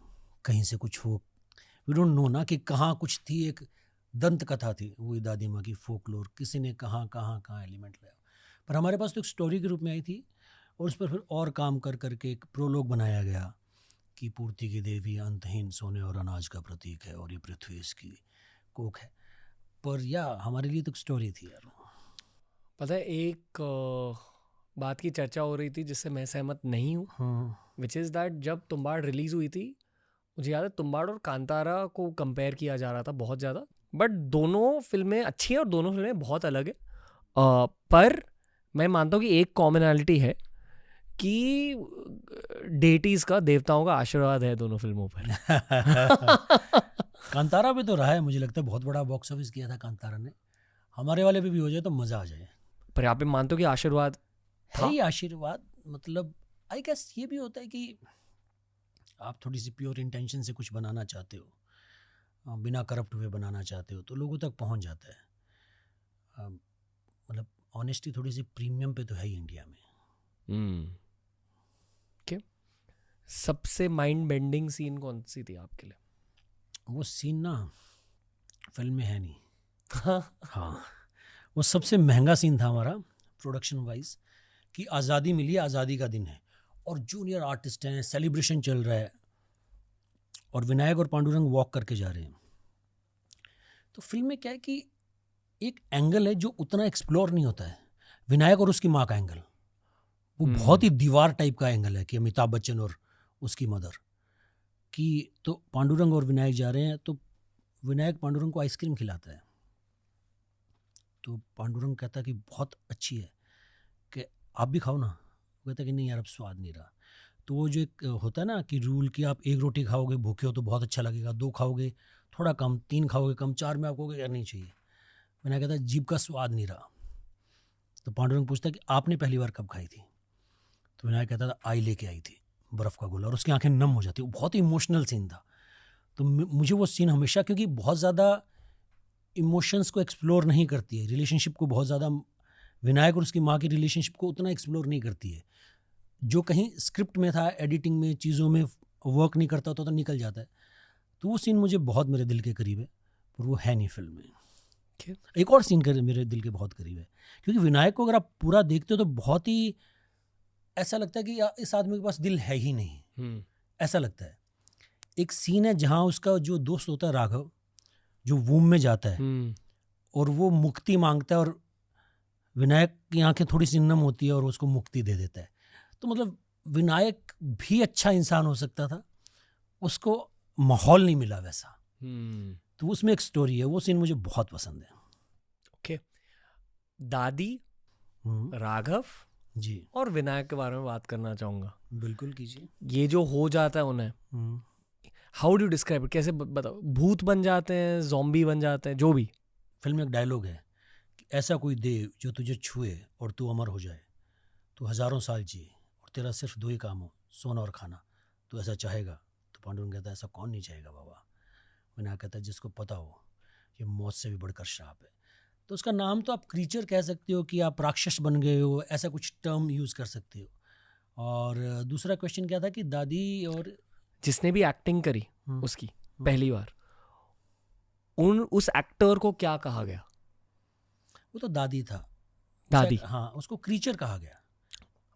कहीं से कुछ हो, वी डोंट नो ना कि कहाँ कुछ थी। एक दंत कथा थी, वही दादी माँ की फोकलोर, किसी ने कहाँ कहाँ एलिमेंट लाया, पर हमारे पास तो एक स्टोरी के रूप में आई थी और उस पर फिर और काम कर करके एक प्रोलोग बनाया गया कि पूर्ति की देवी अंतहीन सोने और अनाज का प्रतीक है और ये पृथ्वी इसकी कोख है। पर या हमारे लिए तो एक स्टोरी थी यार। पता है, एक बात की चर्चा हो रही थी जिससे मैं सहमत नहीं हूँ, विच इज़ दैट जब तुम्बाड़ रिलीज़ हुई थी, मुझे याद है तुम्बाड़ और कांतारा को कंपेयर किया जा रहा था बहुत ज़्यादा, बट दोनों फिल्में अच्छी हैं और दोनों फिल्में बहुत अलग है। पर मैं मानता हूँ कि एक कॉमनैलिटी है कि डेटीज़ का, देवताओं का आशीर्वाद है दोनों फिल्मों पर। कांतारा भी तो रहा है, मुझे लगता है बहुत बड़ा बॉक्स ऑफिस किया था कांतारा ने। हमारे वाले पे भी हो जाए तो मज़ा आ जाए। पर यहाँ पे मानते हो कि आशीर्वाद है ही आशीर्वाद। मतलब आई गेस ये भी होता है कि आप थोड़ी सी प्योर इंटेंशन से कुछ बनाना चाहते हो, बिना करप्ट हुए बनाना चाहते हो, तो लोगों तक पहुंच जाता है। मतलब ऑनेस्टी थोड़ी सी प्रीमियम पे तो है ही इंडिया में। क्या सबसे माइंड बेंडिंग सीन कौन सी थी आपके लिए? वो सीन ना फिल्म में है नहीं। हाँ, वो सबसे महंगा सीन था हमारा प्रोडक्शन वाइज, कि आज़ादी मिली है, आज़ादी का दिन है और जूनियर आर्टिस्ट हैं, सेलिब्रेशन चल रहा है और विनायक और पांडुरंग वॉक करके जा रहे हैं। तो फिल्म में क्या है कि एक एंगल है जो उतना एक्सप्लोर नहीं होता है, विनायक और उसकी माँ का एंगल। वो बहुत ही दीवार टाइप का एंगल है कि अमिताभ बच्चन और उसकी मदर की। तो पांडुरंग और विनायक जा रहे हैं, तो विनायक पांडुरंग को आइसक्रीम खिलाता है, तो पांडुरंग कहता है कि बहुत अच्छी है, कि आप भी खाओ ना। वो कहता है कि नहीं यार अब स्वाद नहीं रहा। तो वो जो एक होता है ना कि रूल कि आप 1 रोटी खाओगे भूखे हो तो बहुत अच्छा लगेगा, 2 खाओगे थोड़ा कम, 3 खाओगे कम, 4 में आपको क्या नहीं चाहिए। विनायक कहता है जीभ का स्वाद नहीं रहा। तो पांडुरंग पूछता है कि आपने पहली बार कब खाई थी? तो विनायक कहता था आई लेके आई थी बर्फ़ का गोला, और उसकी आंखें नम हो जाती। वो बहुत ही इमोशनल सीन था। तो मुझे वो सीन हमेशा, क्योंकि बहुत ज़्यादा इमोशंस को एक्सप्लोर नहीं करती है, रिलेशनशिप को बहुत ज़्यादा, विनायक और उसकी माँ की रिलेशनशिप को उतना एक्सप्लोर नहीं करती है, जो कहीं स्क्रिप्ट में था, एडिटिंग में, चीज़ों में वर्क नहीं करता होता तो निकल जाता है। तो वो सीन मुझे बहुत मेरे दिल के करीब है। पर वो है नहीं फिल्म में। एक और सीन कर मेरे दिल के बहुत करीब है, क्योंकि विनायक को अगर आप पूरा देखते हो तो बहुत ही ऐसा लगता है कि इस आदमी के पास दिल है ही नहीं, ऐसा लगता है। एक सीन है जहाँ उसका जो दोस्त होता है राघव, जो वूम में जाता है और वो मुक्ति मांगता है और विनायक की आंखें थोड़ी सी नम होती है और उसको मुक्ति दे देता है। तो मतलब विनायक भी अच्छा इंसान हो सकता था, उसको माहौल नहीं मिला वैसा। तो उसमें एक स्टोरी है, वो सीन मुझे बहुत पसंद है। ओके, दादी, राघव जी और विनायक के बारे में बात करना चाहूँगा। बिल्कुल कीजिए। ये जो हो जाता है उन्हें, हाउ डू डिस्क्राइब इट, कैसे बताओ? भूत बन जाते हैं, ज़ॉम्बी बन जाते हैं, जो भी। फिल्म में एक डायलॉग है कि ऐसा कोई दे जो तुझे छुए और तू अमर हो जाए, तू हज़ारों साल जिए और तेरा सिर्फ 2 ही काम हो, सोना और खाना, तू ऐसा चाहेगा? तो पांडुरंग कहता है ऐसा कौन नहीं चाहेगा बाबा। विनायक कहता है जिसको पता हो ये मौत से भी बढ़कर श्राप है। तो उसका नाम तो आप क्रीचर कह सकते हो कि आप राक्षस बन गए हो, ऐसा कुछ टर्म यूज़ कर सकते हो। और दूसरा क्वेश्चन क्या था कि दादी और जिसने भी एक्टिंग करी उसकी पहली बार, उस एक्टर को क्या कहा गया? वो तो दादी था, दादी, हाँ, उसको क्रीचर कहा गया।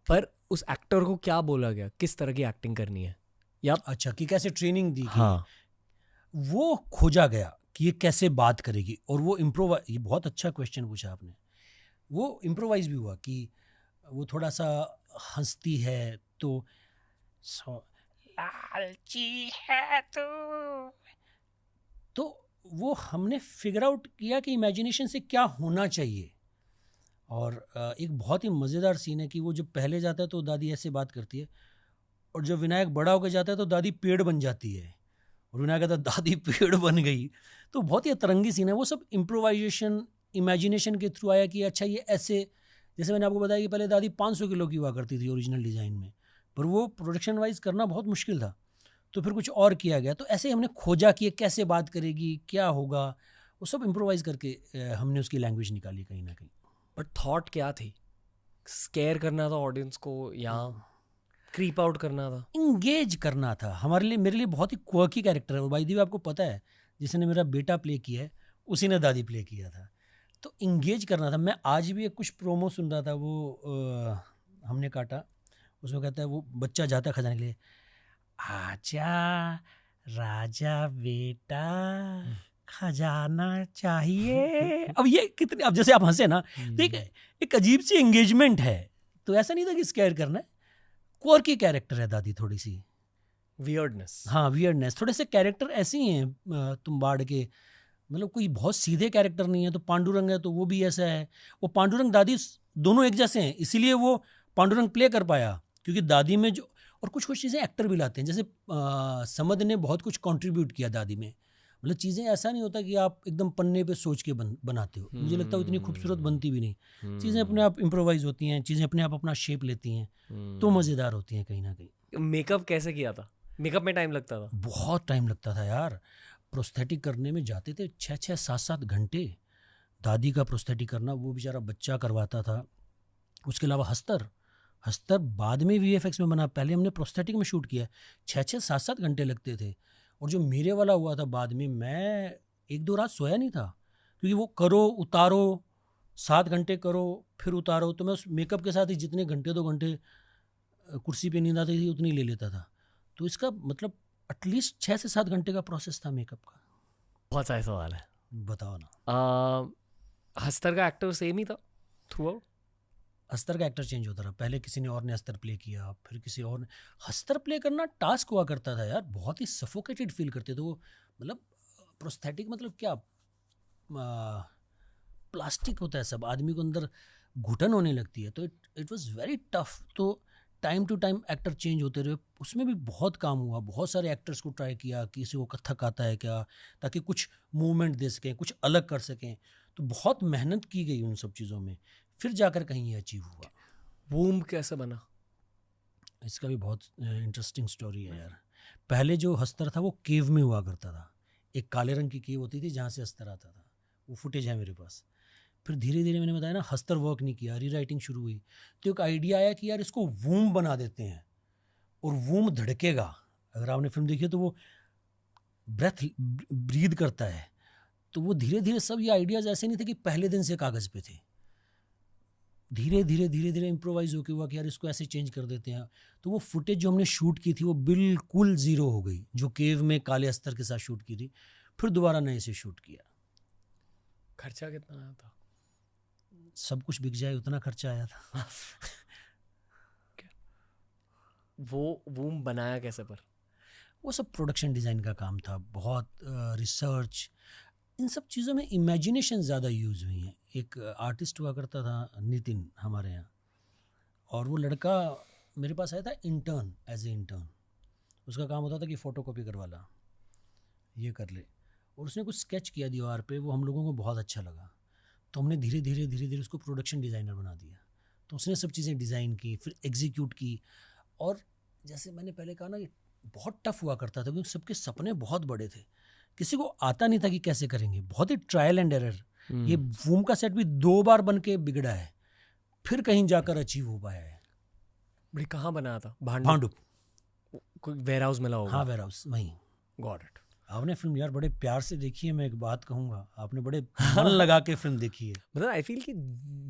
पर उस एक्टर को क्या बोला गया, किस तरह की एक्टिंग करनी है, या अच्छा कि कैसे ट्रेनिंग दी? हाँ, वो खोजा गया कि ये कैसे बात करेगी, और वो इम्प्रोवाइज, ये बहुत अच्छा क्वेश्चन पूछा आपने, वो इम्प्रोवाइज भी हुआ कि वो थोड़ा सा हंसती है तो लालची है तो वो हमने फिगर आउट किया कि इमेजिनेशन से क्या होना चाहिए। और एक बहुत ही मज़ेदार सीन है कि वो जब पहले जाता है तो दादी ऐसे बात करती है, और जब विनायक बड़ा होकर जाता है तो दादी पेड़ बन जाती है, और विनायक कहता है दादी पेड़ बन गई। तो बहुत ही अतरंगी सीन है। वो सब इम्प्रोवाइजेशन, इमेजिनेशन के थ्रू आया कि अच्छा ये ऐसे, जैसे मैंने आपको बताया कि पहले दादी 500 किलो की हुआ करती थी ओरिजिनल डिज़ाइन में, पर वो प्रोडक्शन वाइज करना बहुत मुश्किल था, तो फिर कुछ और किया गया। तो ऐसे हमने खोजा कि कैसे बात करेगी, क्या होगा, वो सब इम्प्रोवाइज करके हमने उसकी लैंग्वेज निकाली कहीं ना कहीं। बट थॉट क्या थी? स्केयर करना था ऑडियंस को या क्रीप आउट करना था? इंगेज करना था। हमारे लिए, मेरे लिए बहुत ही क्वर्की कैरेक्टर है। बाई द वे आपको पता है जिसने मेरा बेटा प्ले किया है उसी ने दादी प्ले किया था, तो इंगेज करना था। मैं आज भी एक कुछ प्रोमो सुन रहा था, वो हमने काटा, उसमें कहता है वो बच्चा जाता है खजाने के लिए, आजा राजा बेटा खजाना चाहिए। अब ये कितने, अब जैसे आप हंसे ना, तो एक अजीब सी एंगेजमेंट है। तो ऐसा नहीं था कि स्केयर करना है, क्वर्की कैरेक्टर है दादी, थोड़ी सी वियर्डनेस। हाँ, वियर्डनेस। थोड़े से कैरेक्टर ऐसे ही हैं तुम्बाड़ के, मतलब कोई बहुत सीधे कैरेक्टर नहीं है। तो पांडुरंग है तो वो भी ऐसा है, वो पांडुरंग दादी दोनों एक जैसे हैं, इसीलिए वो पांडुरंग प्ले कर पाया, क्योंकि दादी में जो, और कुछ कुछ चीज़ें एक्टर भी लाते हैं, जैसे समद ने बहुत कुछ कंट्रीब्यूट किया दादी में। मतलब चीज़ें ऐसा नहीं होता कि आप एकदम पन्ने पे सोच के बनाते हो, मुझे लगता है इतनी खूबसूरत बनती भी नहीं। चीज़ें अपने आप इम्प्रोवाइज होती हैं, चीज़ें अपने आप अपना शेप लेती हैं, तो मज़ेदार होती हैं कहीं ना कहीं। मेकअप कैसे किया था? मेकअप में टाइम लगता था? बहुत टाइम लगता था यार। प्रोस्थेटिक करने में जाते थे 6-6, 7-7 घंटे। दादी का प्रोस्थेटिक करना, वो बेचारा बच्चा करवाता था। उसके अलावा हस्तर बाद में VFX में बना, पहले हमने प्रोस्थेटिक में शूट किया। 6-6, 7-7 घंटे लगते थे। और जो मेरे वाला हुआ था बाद में, मैं 1-2 रात सोया नहीं था, क्योंकि वो करो उतारो, 7 घंटे करो फिर उतारो। तो मैं उस मेकअप के साथ ही जितने घंटे 2 घंटे कुर्सी पे नींद आती थी उतनी ले लेता था। तो इसका मतलब एटलीस्ट 6 से 7 घंटे का प्रोसेस था मेकअप का। बहुत सारे सवाल है, बताओ ना। हस्तर का एक्टर सेम ही था थ्रू आउट? हस्तर का एक्टर चेंज होता रहा, पहले किसी ने और ने हस्तर प्ले किया, फिर किसी और ने। हस्तर प्ले करना टास्क हुआ करता था यार, बहुत ही सफोकेटेड फील करते थे वो। मतलब प्रोस्थेटिक मतलब क्या, प्लास्टिक होता है सब, आदमी को अंदर घुटन होने लगती है, तो इट वाज वेरी टफ। तो time to time actor change होते रहे, उसमें भी बहुत काम हुआ। बहुत सारे एक्टर्स को ट्राई किया, किसी को कथक आता है क्या, ताकि कुछ मूवमेंट दे सकें, कुछ अलग कर सकें। तो बहुत मेहनत की गई उन सब चीज़ों में, फिर जाकर कहीं ये अचीव हुआ। वूम कैसे बना? इसका भी बहुत इंटरेस्टिंग स्टोरी है यार। पहले जो हस्तर था वो केव में हुआ करता था, एक काले रंग की केव होती थी जहाँ से हस्तर आता था, वो फुटेज है मेरे पास। फिर धीरे धीरे मैंने बताया ना, हस्तर वर्क नहीं किया, रीराइटिंग शुरू हुई, तो एक आइडिया आया कि यार इसको वूम बना देते हैं, और वूम धड़केगा। अगर आपने फिल्म देखी है तो वो ब्रीद करता है, तो वो धीरे धीरे सब ये आइडियाज़ ऐसे नहीं थे कि पहले दिन से कागज़ पे थे, धीरे धीरे इम्प्रोवाइज होके हुआ कि यार इसको ऐसे चेंज कर देते हैं। तो वो फुटेज जो हमने शूट की थी वो बिल्कुल ज़ीरो हो गई, जो केव में काले अस्तर के साथ शूट की थी, फिर दोबारा नए से शूट किया। खर्चा कितना आया था? सब कुछ बिक जाए उतना खर्चा आया था। वो बनाया कैसे? पर वो सब प्रोडक्शन डिज़ाइन का काम था, बहुत रिसर्च, इन सब चीज़ों में इमेजिनेशन ज़्यादा यूज़ हुई हैं। एक आर्टिस्ट हुआ करता था नितिन हमारे यहाँ, और वो लड़का मेरे पास आया था इंटर्न, एज ए इंटर्न। उसका काम होता था कि फ़ोटोकॉपी करवा ला, ये कर ले, और उसने कुछ स्केच किया दीवार पे, वो हम लोगों को बहुत अच्छा लगा। तो हमने धीरे धीरे उसको प्रोडक्शन डिज़ाइनर बना दिया। तो उसने सब चीज़ें डिज़ाइन की, फिर एग्जीक्यूट की। और जैसे मैंने पहले कहा ना, ये बहुत टफ हुआ करता था क्योंकि सबके सपने बहुत बड़े थे, किसी को आता नहीं था कि कैसे करेंगे, बहुत ही ट्रायल एंड एरर। ये वूम का सेट भी 2 बार बन के बिगड़ा है, फिर कहीं जाकर अचीव हो पाया है। बड़ी कहाँ बनाया था? भांडुप। कोई वेयर हाउस मिला होगा? हाँ, वेयर हाउस वहीं। Got it. आपने फिल्म यार बड़े प्यार से देखी है, मैं एक बात कहूँगा, आपने बड़े मन लगा के फिल्म देखी है। मतलब आई फील कि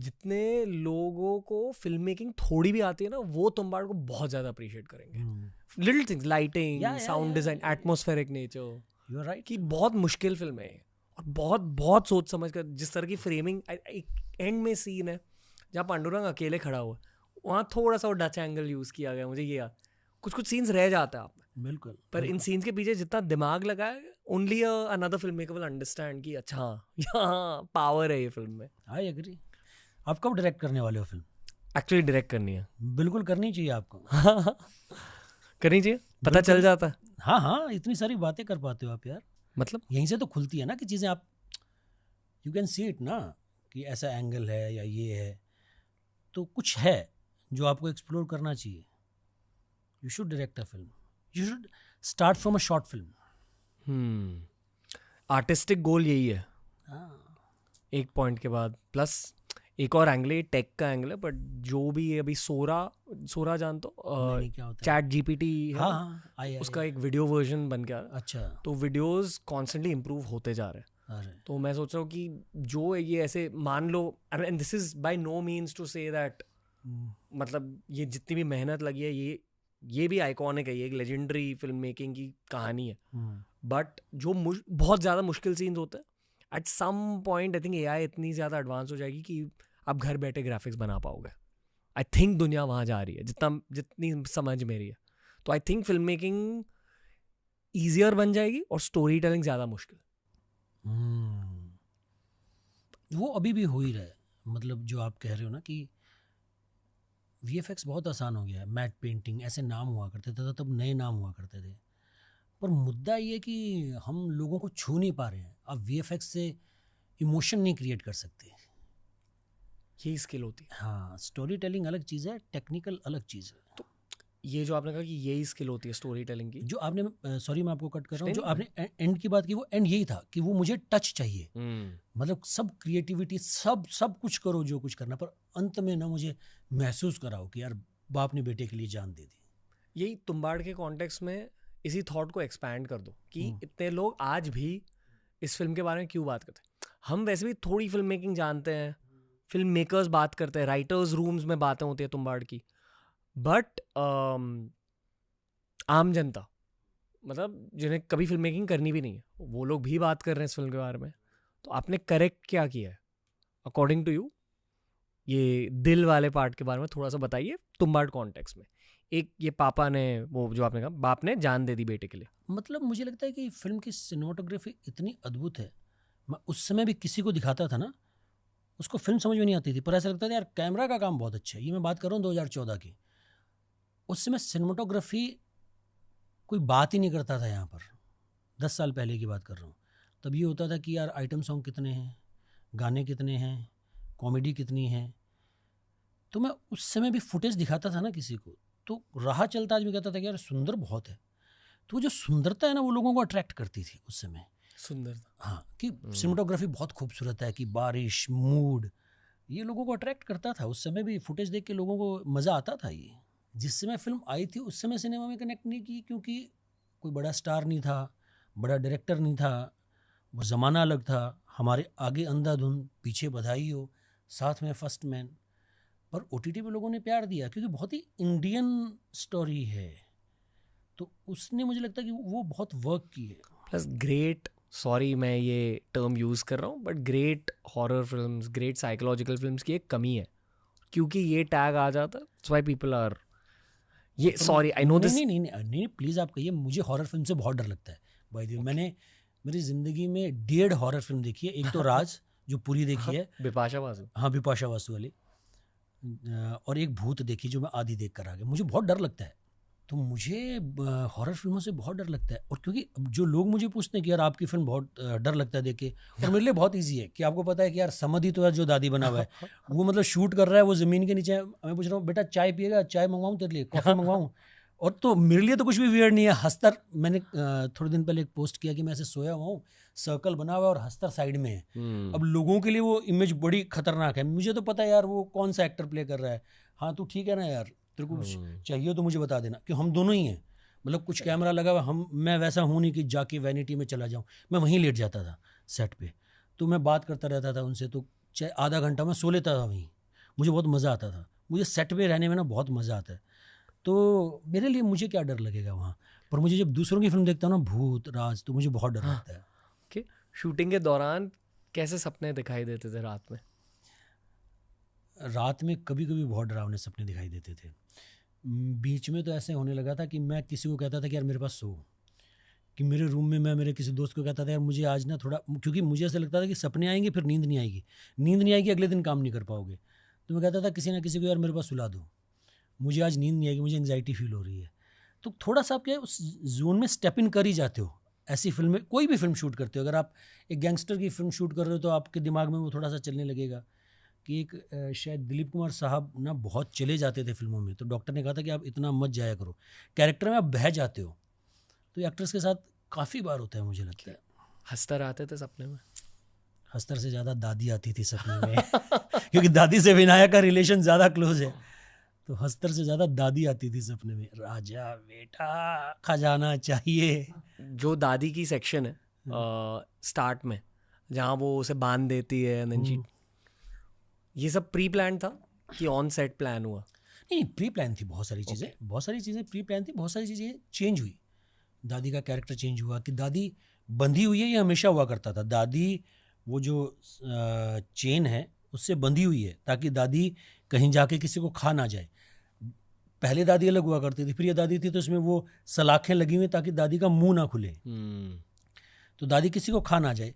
जितने लोगों को फिल्म मेकिंग थोड़ी भी आती है ना, वो तुम्बाड़ को बहुत ज़्यादा अप्रिशिएट करेंगे। Little things, lighting, sound design, atmospheric nature, you are right, कि बहुत मुश्किल फिल्म है और बहुत बहुत सोच समझ कर जिस तरह की फ्रेमिंग। एक एंड में सीन है जहाँ पांडुरंग अकेले खड़ा हुआ, वहाँ थोड़ा सा डच एंगल यूज़ किया गया, मुझे ये याद। कुछ सीन्स रह जाता है आप में, बिल्कुल, पर इन सीन्स के पीछे जितना दिमाग लगा है, only another film maker will understand कि अच्छा यहाँ पावर है ये फिल्म में। I agree. आप कब डायरेक्ट करने वाले हो फिल्म? एक्चुअली डायरेक्ट करनी है। बिल्कुल करनी चाहिए आपको। करनी चाहिए, पता चल जाता है। हाँ, इतनी सारी बातें कर पाते हो आप यार, मतलब यहीं से तो खुलती है ना कि चीज़ें, आप यू कैन सी इट ना, कि ऐसा एंगल है या ये है, तो कुछ है जो आपको एक्सप्लोर करना चाहिए। You should direct a film, you should start from a short film. Artistic goal यही है एक पॉइंट के बाद। प्लस एक और एंगल है, टेक का एंगल है, बट जो भी है अभी सोरा जान तो चैट जीपीटी है। हाँ, उसका एक वीडियो वर्जन बन गया। अच्छा, तो वीडियोस कॉन्स्टेंटली इम्प्रूव होते जा रहे हैं। तो मैं सोच रहा हूँ कि जो ये ऐसे मान लो, and this is by no means to say that, मतलब ये जितनी भी मेहनत लगी है, ये भी आइकॉनिक है, ये एक लेजेंडरी फिल्म मेकिंग की कहानी है। बट जो बहुत ज़्यादा मुश्किल सीन्स होते हैं, at some point I think AI इतनी ज़्यादा एडवांस हो जाएगी कि आप घर बैठे ग्राफिक्स बना पाओगे। आई थिंक दुनिया वहाँ जा रही है, जितनी समझ मेरी है। तो I think film making easier बन जाएगी और स्टोरी टेलिंग ज़्यादा मुश्किल। वो अभी भी हो ही रहा है। मतलब जो आप कह रहे हो ना कि VFX बहुत आसान हो गया है, मैट पेंटिंग ऐसे नाम हुआ करते थे, तब नए नाम हुआ करते थे, पर मुद्दा ये कि हम लोगों को छू नहीं पा रहे हैं। अब VFX से इमोशन नहीं क्रिएट कर सकते, यही स्किल होती है। हाँ, स्टोरी टेलिंग अलग चीज़ है, टेक्निकल अलग चीज़ है। तो ये जो आपने कहा कि यही स्किल होती है स्टोरी टेलिंग की, जो आपने सॉरी मैं आपको कट कर रहा हूँ, जो आपने एंड की बात की, वो एंड यही था कि वो मुझे टच चाहिए। मतलब सब क्रिएटिविटी, सब कुछ करो जो कुछ करना, पर अंत में ना मुझे महसूस कराओ कि यार बाप ने बेटे के लिए जान दे दी। यही तुम्बाड़ के कॉन्टेक्स्ट में इसी थॉट को एक्सपैंड कर दो कि इतने लोग आज भी इस फिल्म के बारे में क्यों बात करते हैं। हम वैसे भी थोड़ी फिल्म मेकिंग जानते हैं, फिल्म मेकर्स बात करते हैं, राइटर्स रूम्स में बातें होती है तुम्बाड़ की, बट आम जनता, मतलब जिन्हें कभी फिल्म मेकिंग करनी भी नहीं है, वो लोग भी बात कर रहे हैं इस फिल्म के बारे में। तो आपने करेक्ट क्या किया है अकॉर्डिंग टू यू? ये दिल वाले पार्ट के बारे में थोड़ा सा बताइए तुम्बाड़ कॉन्टेक्स्ट में। एक ये पापा ने, वो जो आपने कहा बाप ने जान दे दी बेटे के लिए, मतलब मुझे लगता है कि फिल्म की सिनेमाटोग्राफी इतनी अद्भुत है। मैं उस समय भी किसी को दिखाता था ना, उसको फिल्म समझ में नहीं आती थी, पर ऐसा लगता था यार कैमरा का काम बहुत अच्छा है। ये मैं बात कर रहा हूँ 2014 की। उस समय सिनेमाटोग्राफी कोई बात ही नहीं करता था यहाँ पर, 10 साल पहले की बात कर रहा हूँ। तब ये होता था कि यार आइटम सॉन्ग कितने हैं, गाने कितने हैं, कॉमेडी कितनी है। तो मैं उस समय भी फुटेज दिखाता था ना किसी को, तो राह चलता आदमी कहता था कि यार सुंदर बहुत है। तो वो जो सुंदरता है ना, वो लोगों को अट्रैक्ट करती थी उस समय। सुंदरता, हाँ, कि सिनेमाटोग्राफी बहुत खूबसूरत है, कि बारिश, मूड, ये लोगों को अट्रैक्ट करता था। उस समय भी फुटेज देख के लोगों को मज़ा आता था। ये जिस समय फिल्म आई थी उस समय सिनेमा में कनेक्ट नहीं की, क्योंकि कोई बड़ा स्टार नहीं था, बड़ा डायरेक्टर नहीं था, वो ज़माना अलग था, हमारे आगे अंधाधुन, पीछे बधाई हो, साथ में फर्स्ट मैन। पर OTT पे लोगों ने प्यार दिया क्योंकि बहुत ही इंडियन स्टोरी है, तो उसने मुझे लगता है कि वो बहुत वर्क की है। प्लस ग्रेट, सॉरी मैं ये टर्म यूज़ कर रहा हूँ, but great horror films, great psychological films की एक कमी है, क्योंकि ये टैग आ जाता है, दैट्स व्हाई पीपल आर ये, सॉरी आई नो दिस। नहीं प्लीज़ आप कहिए। मुझे हॉरर फिल्म से बहुत डर लगता है बाय द वे। मैंने मेरी ज़िंदगी में 1.5 हॉरर फिल्म देखी है। एक तो राज जो पूरी देखी है, बिपाशा बासु। हाँ बिपाशा बासु वाली, और एक भूत देखी जो मैं आधी देख कर आ गया। मुझे बहुत डर लगता है, तो मुझे हॉरर फिल्मों से बहुत डर लगता है। और क्योंकि जो लोग मुझे पूछते हैं कि यार आपकी फिल्म बहुत डर लगता है देख के, और मेरे लिए बहुत इजी है कि आपको पता है कि यार समधी तो यार जो दादी बना हुआ है वो मतलब शूट कर रहा है, वो ज़मीन के नीचे है, मैं पूछ रहा हूँ बेटा चाय पिएगा, चाय मंगवाऊँ तेरे लिए, कॉफ़ी मंगवाऊँ? और तो मेरे लिए तो कुछ भी वियर्ड नहीं है। हस्तर, मैंने थोड़े दिन पहले एक पोस्ट किया कि मैं ऐसे सोया हुआ हूँ, सर्कल बना हुआ है और हस्तर साइड में है। अब लोगों के लिए वो इमेज बड़ी खतरनाक है, मुझे तो पता है यार वो कौन सा एक्टर प्ले कर रहा है। हाँ तू ठीक है ना यार, तेरे को चाहिए तो मुझे बता देना, कि हम दोनों ही हैं। मतलब कुछ कैमरा लगा हुआ, मैं वैसा हूँ नहीं कि जाके वैनिटी में चला जाऊँ, मैं वहीं लेट जाता था सेट पे, तो मैं बात करता रहता था उनसे, तो चाहे आधा घंटा मैं सो लेता था वहीं। मुझे बहुत मज़ा आता था, मुझे सेट पे रहने में ना बहुत मज़ा आता है। तो मेरे लिए मुझे क्या डर लगेगा वहाँ पर। मुझे जब दूसरों की फिल्म देखता हूँ ना, भूत राज, तो मुझे बहुत डर लगता है। कि शूटिंग के दौरान कैसे सपने दिखाई देते थे रात में? रात में कभी कभी बहुत डरावने सपने दिखाई देते थे। बीच में तो ऐसे होने लगा था कि मैं किसी को कहता था कि यार मेरे पास सो, कि मेरे रूम में मैं मेरे किसी दोस्त को कहता था यार मुझे आज ना थोड़ा, क्योंकि मुझे ऐसा लगता था कि सपने आएंगे फिर नींद नहीं आएगी, नींद नहीं आएगी अगले दिन काम नहीं कर पाओगे, तो मैं कहता था किसी ना किसी को यार मेरे पास सुला दो, मुझे आज नींद नहीं आएगी, मुझे एंग्जाइटी फील हो रही है। तो थोड़ा सा आप क्या उस जोन में स्टेप इन कर ही जाते हो। ऐसी फिल्में, कोई भी फिल्म शूट करते हो, अगर आप एक गैंगस्टर की फिल्म शूट कर रहे हो तो आपके दिमाग में वो थोड़ा सा चलने लगेगा। कि एक शायद दिलीप कुमार साहब ना बहुत चले जाते थे फिल्मों में, तो डॉक्टर ने कहा था कि आप इतना मत जाया करो, कैरेक्टर में आप बह जाते हो। तो एक्ट्रेस के साथ काफ़ी बार होता है मुझे लगता है। हस्तर आते थे सपने में? हस्तर से ज़्यादा दादी आती थी सपने में क्योंकि दादी से विनायक का रिलेशन ज़्यादा क्लोज है, तो हस्तर से ज़्यादा दादी आती थी सपने में। राजा बेटा खजाना चाहिए। जो दादी की सेक्शन है स्टार्ट में, जहाँ वो उसे बांध देती है, नंजी, ये सब प्री प्लान था कि ऑन सेट प्लान हुआ? नहीं, प्री प्लान थी। बहुत सारी चीज़ें बहुत सारी चीज़ें प्री प्लान थी, बहुत सारी चीज़ें चेंज हुई। दादी का कैरेक्टर चेंज हुआ कि दादी बंधी हुई है, ये हमेशा हुआ करता था। दादी वो जो चेन है उससे बंधी हुई है ताकि दादी कहीं जाके किसी को खा ना जाए। पहले दादी अलग हुआ करती थी, फिर ये दादी थी तो इसमें वो सलाखें लगी हुई ताकि दादी का मुंह ना खुले, तो दादी किसी को खा ना जाए।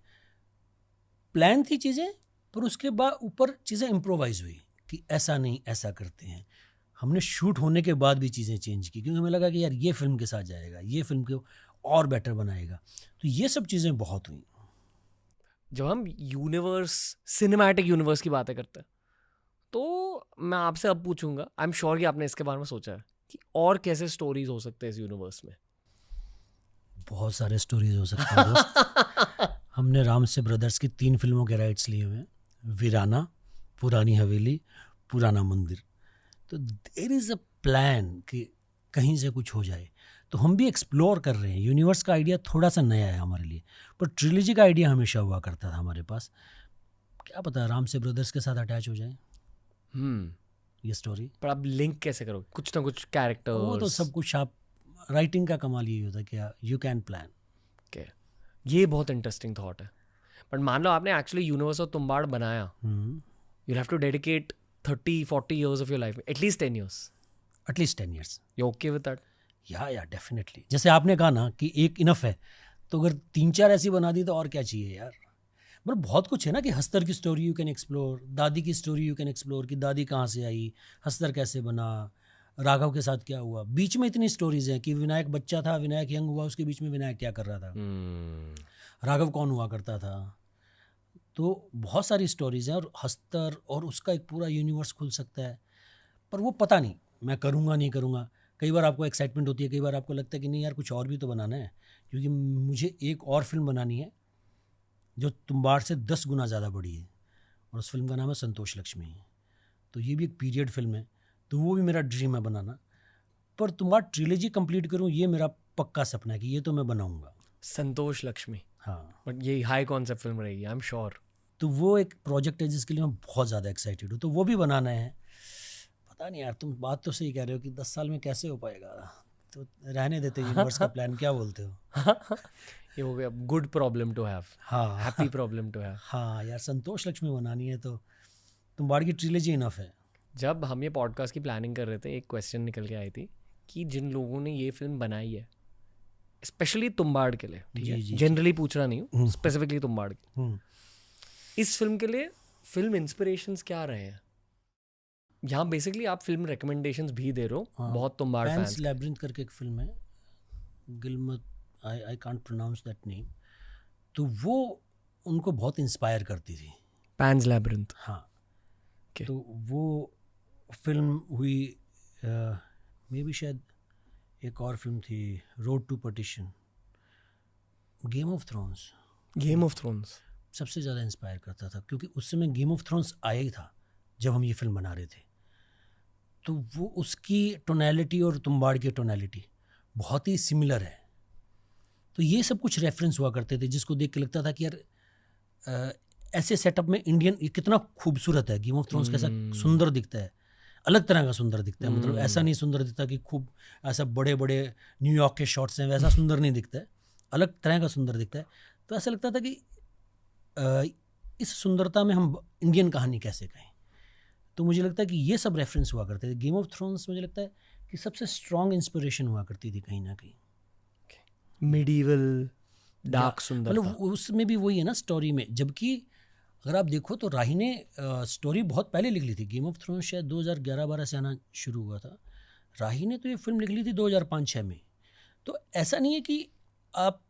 प्लान थी चीज़ें, पर उसके बाद ऊपर चीज़ें इम्प्रोवाइज हुई कि ऐसा नहीं ऐसा करते हैं। हमने शूट होने के बाद भी चीज़ें चेंज की क्योंकि हमें लगा कि यार ये फिल्म के साथ जाएगा, ये फिल्म को और बेटर बनाएगा। तो ये सब चीज़ें बहुत हुई। जब हम यूनिवर्स, सिनेमैटिक यूनिवर्स की बातें करते हैं, तो मैं आपसे अब पूछूंगा, आई एम श्योर कि आपने इसके बारे में सोचा है कि और कैसे स्टोरीज हो सकते हैं इस यूनिवर्स में। बहुत सारे स्टोरीज हो सकते हैं दोस्त। हमने राम से ब्रदर्स की 3 फिल्मों के राइट्स लिए हुए हैं, वीराना, पुरानी हवेली, पुराना मंदिर। तो देयर इज़ अ प्लान कि कहीं से कुछ हो जाए, तो हम भी एक्सप्लोर कर रहे हैं। यूनिवर्स का आइडिया थोड़ा सा नया है हमारे लिए, पर ट्रिलॉजी का आइडिया हमेशा हुआ करता था हमारे पास। क्या पता राम से ब्रदर्स के साथ अटैच हो जाए ये स्टोरी। पर आप लिंक कैसे करोगे? कुछ ना कुछ कैरेक्टर, वो तो सब कुछ, आप राइटिंग का कमाल यही होता है कि यू कैन प्लान। ये बहुत इंटरेस्टिंग थॉट है। बट मान लो आपने एक्चुअली यूनिवर्स ऑफ तुम्बाड़ बनाया, you have to dedicate 30-40 years of your life, at least 10 years. At least 10 years. You okay with that? या डेफिनेटली। जैसे आपने कहा ना कि एक इनफ है, तो अगर 3-4 ऐसी बना दी तो और क्या चाहिए यार। मतलब बहुत कुछ है ना कि हस्तर की स्टोरी यू कैन एक्सप्लोर, दादी की स्टोरी यू कैन एक्सप्लोर कि दादी कहाँ से आई, हस्तर कैसे बना, राघव के साथ क्या हुआ। बीच में इतनी स्टोरीज हैं कि विनायक बच्चा था, विनायक यंग हुआ, उसके बीच में विनायक क्या कर रहा था, राघव कौन हुआ करता था। तो बहुत सारी स्टोरीज हैं और हस्तर और उसका एक पूरा यूनिवर्स खुल सकता है। पर वो पता नहीं मैं करूँगा नहीं करूँगा। कई बार आपको एक्साइटमेंट होती है, कई बार आपको लगता है कि नहीं यार कुछ और भी तो बनाना है, क्योंकि मुझे एक और फिल्म बनानी है जो तुम्बाड़ से 10 गुना ज़्यादा बड़ी है, और उस फिल्म का नाम है संतोष लक्ष्मी। तो ये भी एक पीरियड फिल्म है, तो वो भी मेरा ड्रीम है बनाना। पर तुम्बाड़ ट्रिलॉजी कंप्लीट करूँ ये मेरा पक्का सपना है कि ये तो मैं बनाऊँगा। संतोष लक्ष्मी, हाँ, बट ये हाई कॉन्सेप्ट फिल्म रहेगी, आई एम श्योर। तो वो एक प्रोजेक्ट है जिसके लिए मैं बहुत ज़्यादा एक्साइटेड हूँ, तो वो भी बनाना है। पता नहीं यार, तुम बात तो सही कह रहे हो कि 10 साल में कैसे हो पाएगा, तो रहने देते यूनिवर्स का प्लान, क्या बोलते हो? ये हो गया गुड प्रॉब्लम टू हैव, हाँ हैप्पी प्रॉब्लम टू हैव। हाँ यार, संतोष लक्ष्मी बनानी है तो तुम्बाड़ की ट्रिलॉजी इनफ है। जब हम ये पॉडकास्ट की प्लानिंग कर रहे थे, एक क्वेश्चन निकल के आई थी कि जिन लोगों ने ये फिल्म बनाई है, स्पेशली तुम्बाड़ के लिए, ठीक है, जनरली पूछ रहा नहीं हूँ, स्पेसिफिकली तुम्बाड़ की, इस फिल्म के लिए फिल्म इंस्पिरेशंस क्या रहे हैं? यहाँ बेसिकली आप फिल्म रिकमेंडेशंस भी दे रहे हो, बहुत तुम्बाड़ फैंस। पैन्स लैब्रिंथ करके एक फिल्म है, गिलमत, I can't pronounce that name, तो वो उनको बहुत इंस्पायर करती थी, पैन्स लैब्रिंथ। हाँ। Okay. तो वो फिल्म हुई, मे बी शायद एक और फिल्म थी, road to partition, game of thrones. Game of thrones सबसे ज़्यादा इंस्पायर करता था, क्योंकि उस समय गेम ऑफ थ्रोन्स आया ही था जब हम ये फिल्म बना रहे थे। तो वो उसकी टोनैलिटी और तुम्बाड़ की टोनैलिटी बहुत ही सिमिलर है। तो ये सब कुछ रेफरेंस हुआ करते थे, जिसको देख के लगता था कि यार ऐसे सेटअप में इंडियन ये कितना खूबसूरत है, गेम ऑफ थ्रोन्स कैसा सुंदर दिखता है, अलग तरह का सुंदर दिखता है। मतलब ऐसा नहीं सुंदर दिखता कि खूब ऐसा बड़े बड़े न्यूयॉर्क के शॉट्स हैं, वैसा सुंदर नहीं दिखता है, अलग तरह का सुंदर दिखता है। तो ऐसा लगता था कि इस सुंदरता में हम इंडियन कहानी कैसे कहें। तो मुझे लगता है कि ये सब रेफरेंस हुआ करते थे। गेम ऑफ थ्रोन्स मुझे लगता है कि सबसे स्ट्रॉन्ग इंस्पिरेशन हुआ करती थी कहीं ना कहीं, मिडीवल डार्क सुंदरता। मतलब उसमें भी वही है ना स्टोरी में। जबकि अगर आप देखो तो राही ने स्टोरी बहुत पहले लिख ली थी। गेम ऑफ थ्रोन्स शायद 2011-12 से आना शुरू हुआ था। राही ने तो ये फिल्म लिख ली थी 2005-6 में। तो ऐसा नहीं है कि आप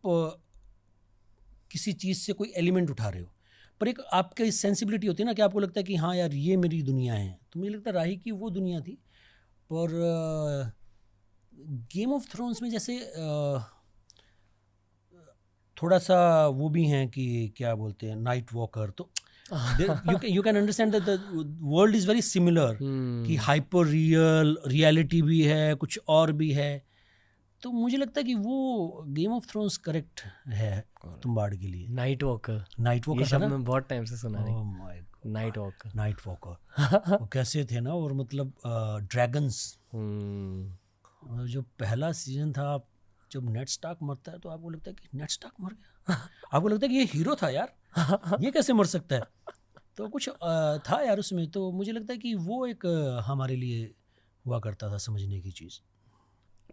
किसी चीज़ से कोई एलिमेंट उठा रहे हो, पर एक आपके सेंसिबिलिटी होती है ना कि आपको लगता है कि हाँ यार ये मेरी दुनिया है। तो मुझे लगता है राही की वो दुनिया थी। पर गेम ऑफ थ्रोन्स में जैसे थोड़ा सा वो भी हैं कि क्या बोलते हैं, नाइट वॉकर। तो you can understand that the world is very similar, कि हाइपर रियलिटी भी है, कुछ और भी है। तो मुझे लगता है कि वो गेम ऑफ थ्रोन्स करेक्ट है तुम्बाड़ के लिए। नाइट वॉकर, नाइट वॉकर शब्द मैं बहुत टाइम से सुना नहीं। नाइट वॉकर, नाइट वॉकर वो कैसे थे ना, और मतलब ड्रैगन्स। जो पहला सीजन था, जब नेड स्टार्क मरता है तो आपको लगता है कि नेड स्टार्क मर गया। आपको लगता है कि ये हीरो था यार, ये कैसे मर सकता है। तो कुछ था यार उसमें। तो मुझे लगता है कि वो एक हमारे लिए हुआ करता था समझने की चीज़।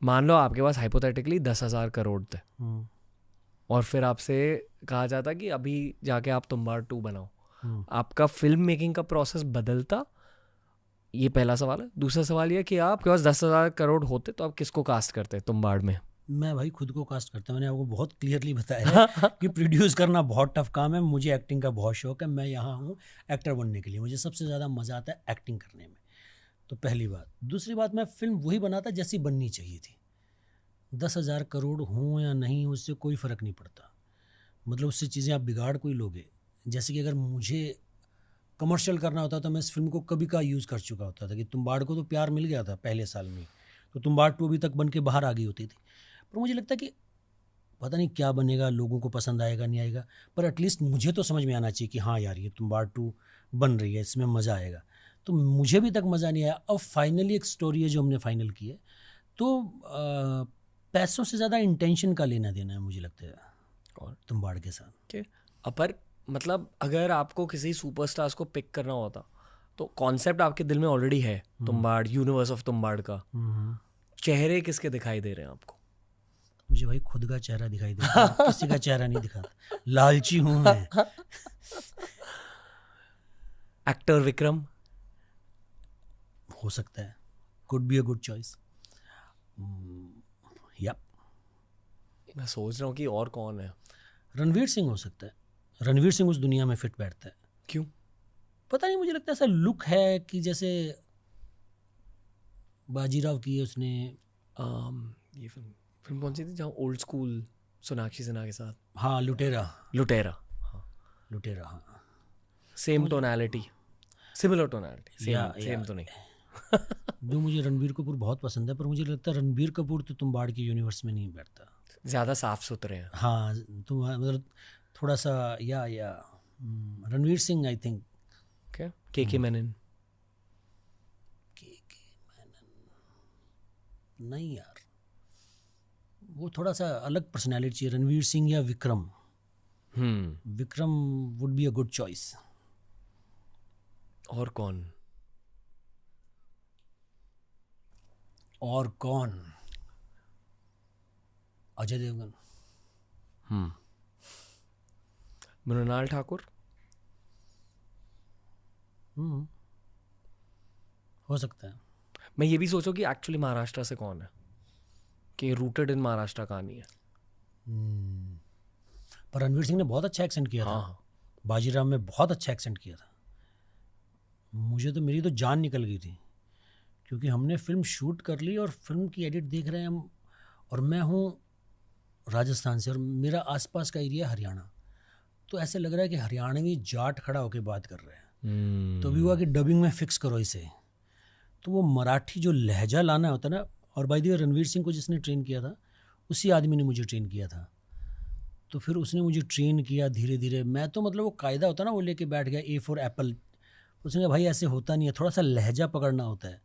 मान लो आपके पास हाइपोथेटिकली 10,000 करोड़ थे, और फिर आपसे कहा जाता कि अभी जाके आप तुम्बाड़ 2 बनाओ, आपका फिल्म मेकिंग का प्रोसेस बदलता? ये पहला सवाल है। दूसरा सवाल ये कि आपके पास 10,000 करोड़ होते तो आप किसको कास्ट करते तुम्बाड़ में? मैं भाई खुद को कास्ट करता हूँ। मैंने आपको बहुत क्लियरली बताया है कि प्रोड्यूस करना बहुत टफ काम है। मुझे एक्टिंग का बहुत शौक है। मैं यहाँ हूँ एक्टर बनने के लिए। मुझे सबसे ज़्यादा मज़ा आता है एक्टिंग करने में। तो पहली बात। दूसरी बात, मैं फिल्म वही बनाता जैसी बननी चाहिए थी। 10,000 करोड़ हों या नहीं, उससे कोई फ़र्क नहीं पड़ता। मतलब उससे चीज़ें आप बिगाड़ कोई लोगे। जैसे कि अगर मुझे कमर्शियल करना होता तो मैं इस फिल्म को कभी का यूज़ कर चुका होता था। कि तुम्बाड़ को तो प्यार मिल गया था पहले साल में, तो तुम्बाड़ 2 अभी तक बन के बाहर आ गई होती थी। पर मुझे लगता है कि पता नहीं क्या बनेगा, लोगों को पसंद आएगा नहीं आएगा, पर एटलीस्ट मुझे तो समझ में आना चाहिए कि हाँ यार ये तुम्बाड़ 2 बन रही है, इसमें मज़ा आएगा। तो मुझे भी तक मज़ा नहीं आया। अब फाइनली एक स्टोरी है जो हमने फाइनल की है। तो पैसों से ज़्यादा इंटेंशन का लेना देना है मुझे लगता है और तुम्बाड़ के साथ। पर मतलब अगर आपको किसी सुपरस्टार्स को पिक करना होता तो कॉन्सेप्ट आपके दिल में ऑलरेडी है तुम्बाड़, यूनिवर्स ऑफ तुम्बाड़ का। चेहरे किसके दिखाई दे रहे हैं आपको? मुझे भाई खुद का चेहरा दिखाई देता है, किसी का चेहरा नहीं दिखाता। लालची हूँ मैं। एक्टर विक्रम हो सकता है, could be a good choice. या मैं सोच रहा हूँ कि और कौन है। रणवीर सिंह हो सकता है। रणवीर सिंह उस दुनिया में फिट बैठता है। क्यों पता नहीं, मुझे लगता है ऐसा लुक है कि जैसे बाजीराव की है उसने। ये फिल्म कौन सी थी जहाँ ओल्ड स्कूल सोनाक्षी सिन्हा के साथ? हाँ, लुटेरा। हाँ। लुटेरा, हाँ। Same tonality, similar tonality, same तो नहीं। जो मुझे रणबीर कपूर बहुत पसंद है, पर मुझे लगता है रणबीर कपूर तो तुम्बाड़ के यूनिवर्स में नहीं बैठता। ज़्यादा साफ सुथरे हैं। हाँ, तो मतलब थोड़ा सा या रणवीर सिंह आई थिंक। के मेनन नहीं यार, वो थोड़ा सा अलग पर्सनालिटी चाहिए। रणवीर सिंह या Vikram. Vikram would be a good choice. और कौन? और कौन? अजय देवगन। मृणाल ठाकुर हो सकता है। मैं ये भी सोचो कि एक्चुअली महाराष्ट्र से कौन है, कि रूटेड इन महाराष्ट्र कहानी है। पर रणवीर सिंह ने बहुत अच्छा एक्सेंट किया था। बाजीराव में बहुत अच्छा एक्सेंट किया था। मुझे तो मेरी तो जान निकल गई थी, क्योंकि हमने फिल्म शूट कर ली और फिल्म की एडिट देख रहे हैं हम, और मैं हूँ राजस्थान से और मेरा आसपास का एरिया हरियाणा, तो ऐसे लग रहा है कि हरियाणवी जाट खड़ा होकर बात कर रहे हैं। तो भी हुआ कि डबिंग में फिक्स करो इसे, तो वो मराठी जो लहजा लाना होता ना। और by the way Ranveer Singh को जिसने ट्रेन किया था उसी आदमी ने मुझे ट्रेन किया था, तो फिर उसने मुझे ट्रेन किया धीरे धीरे। मैं तो मतलब वो कायदा होता ना, वो लेके बैठ गया A फॉर एप्पल। उसने कहा भाई ऐसे होता नहीं है, थोड़ा सा लहजा पकड़ना होता है।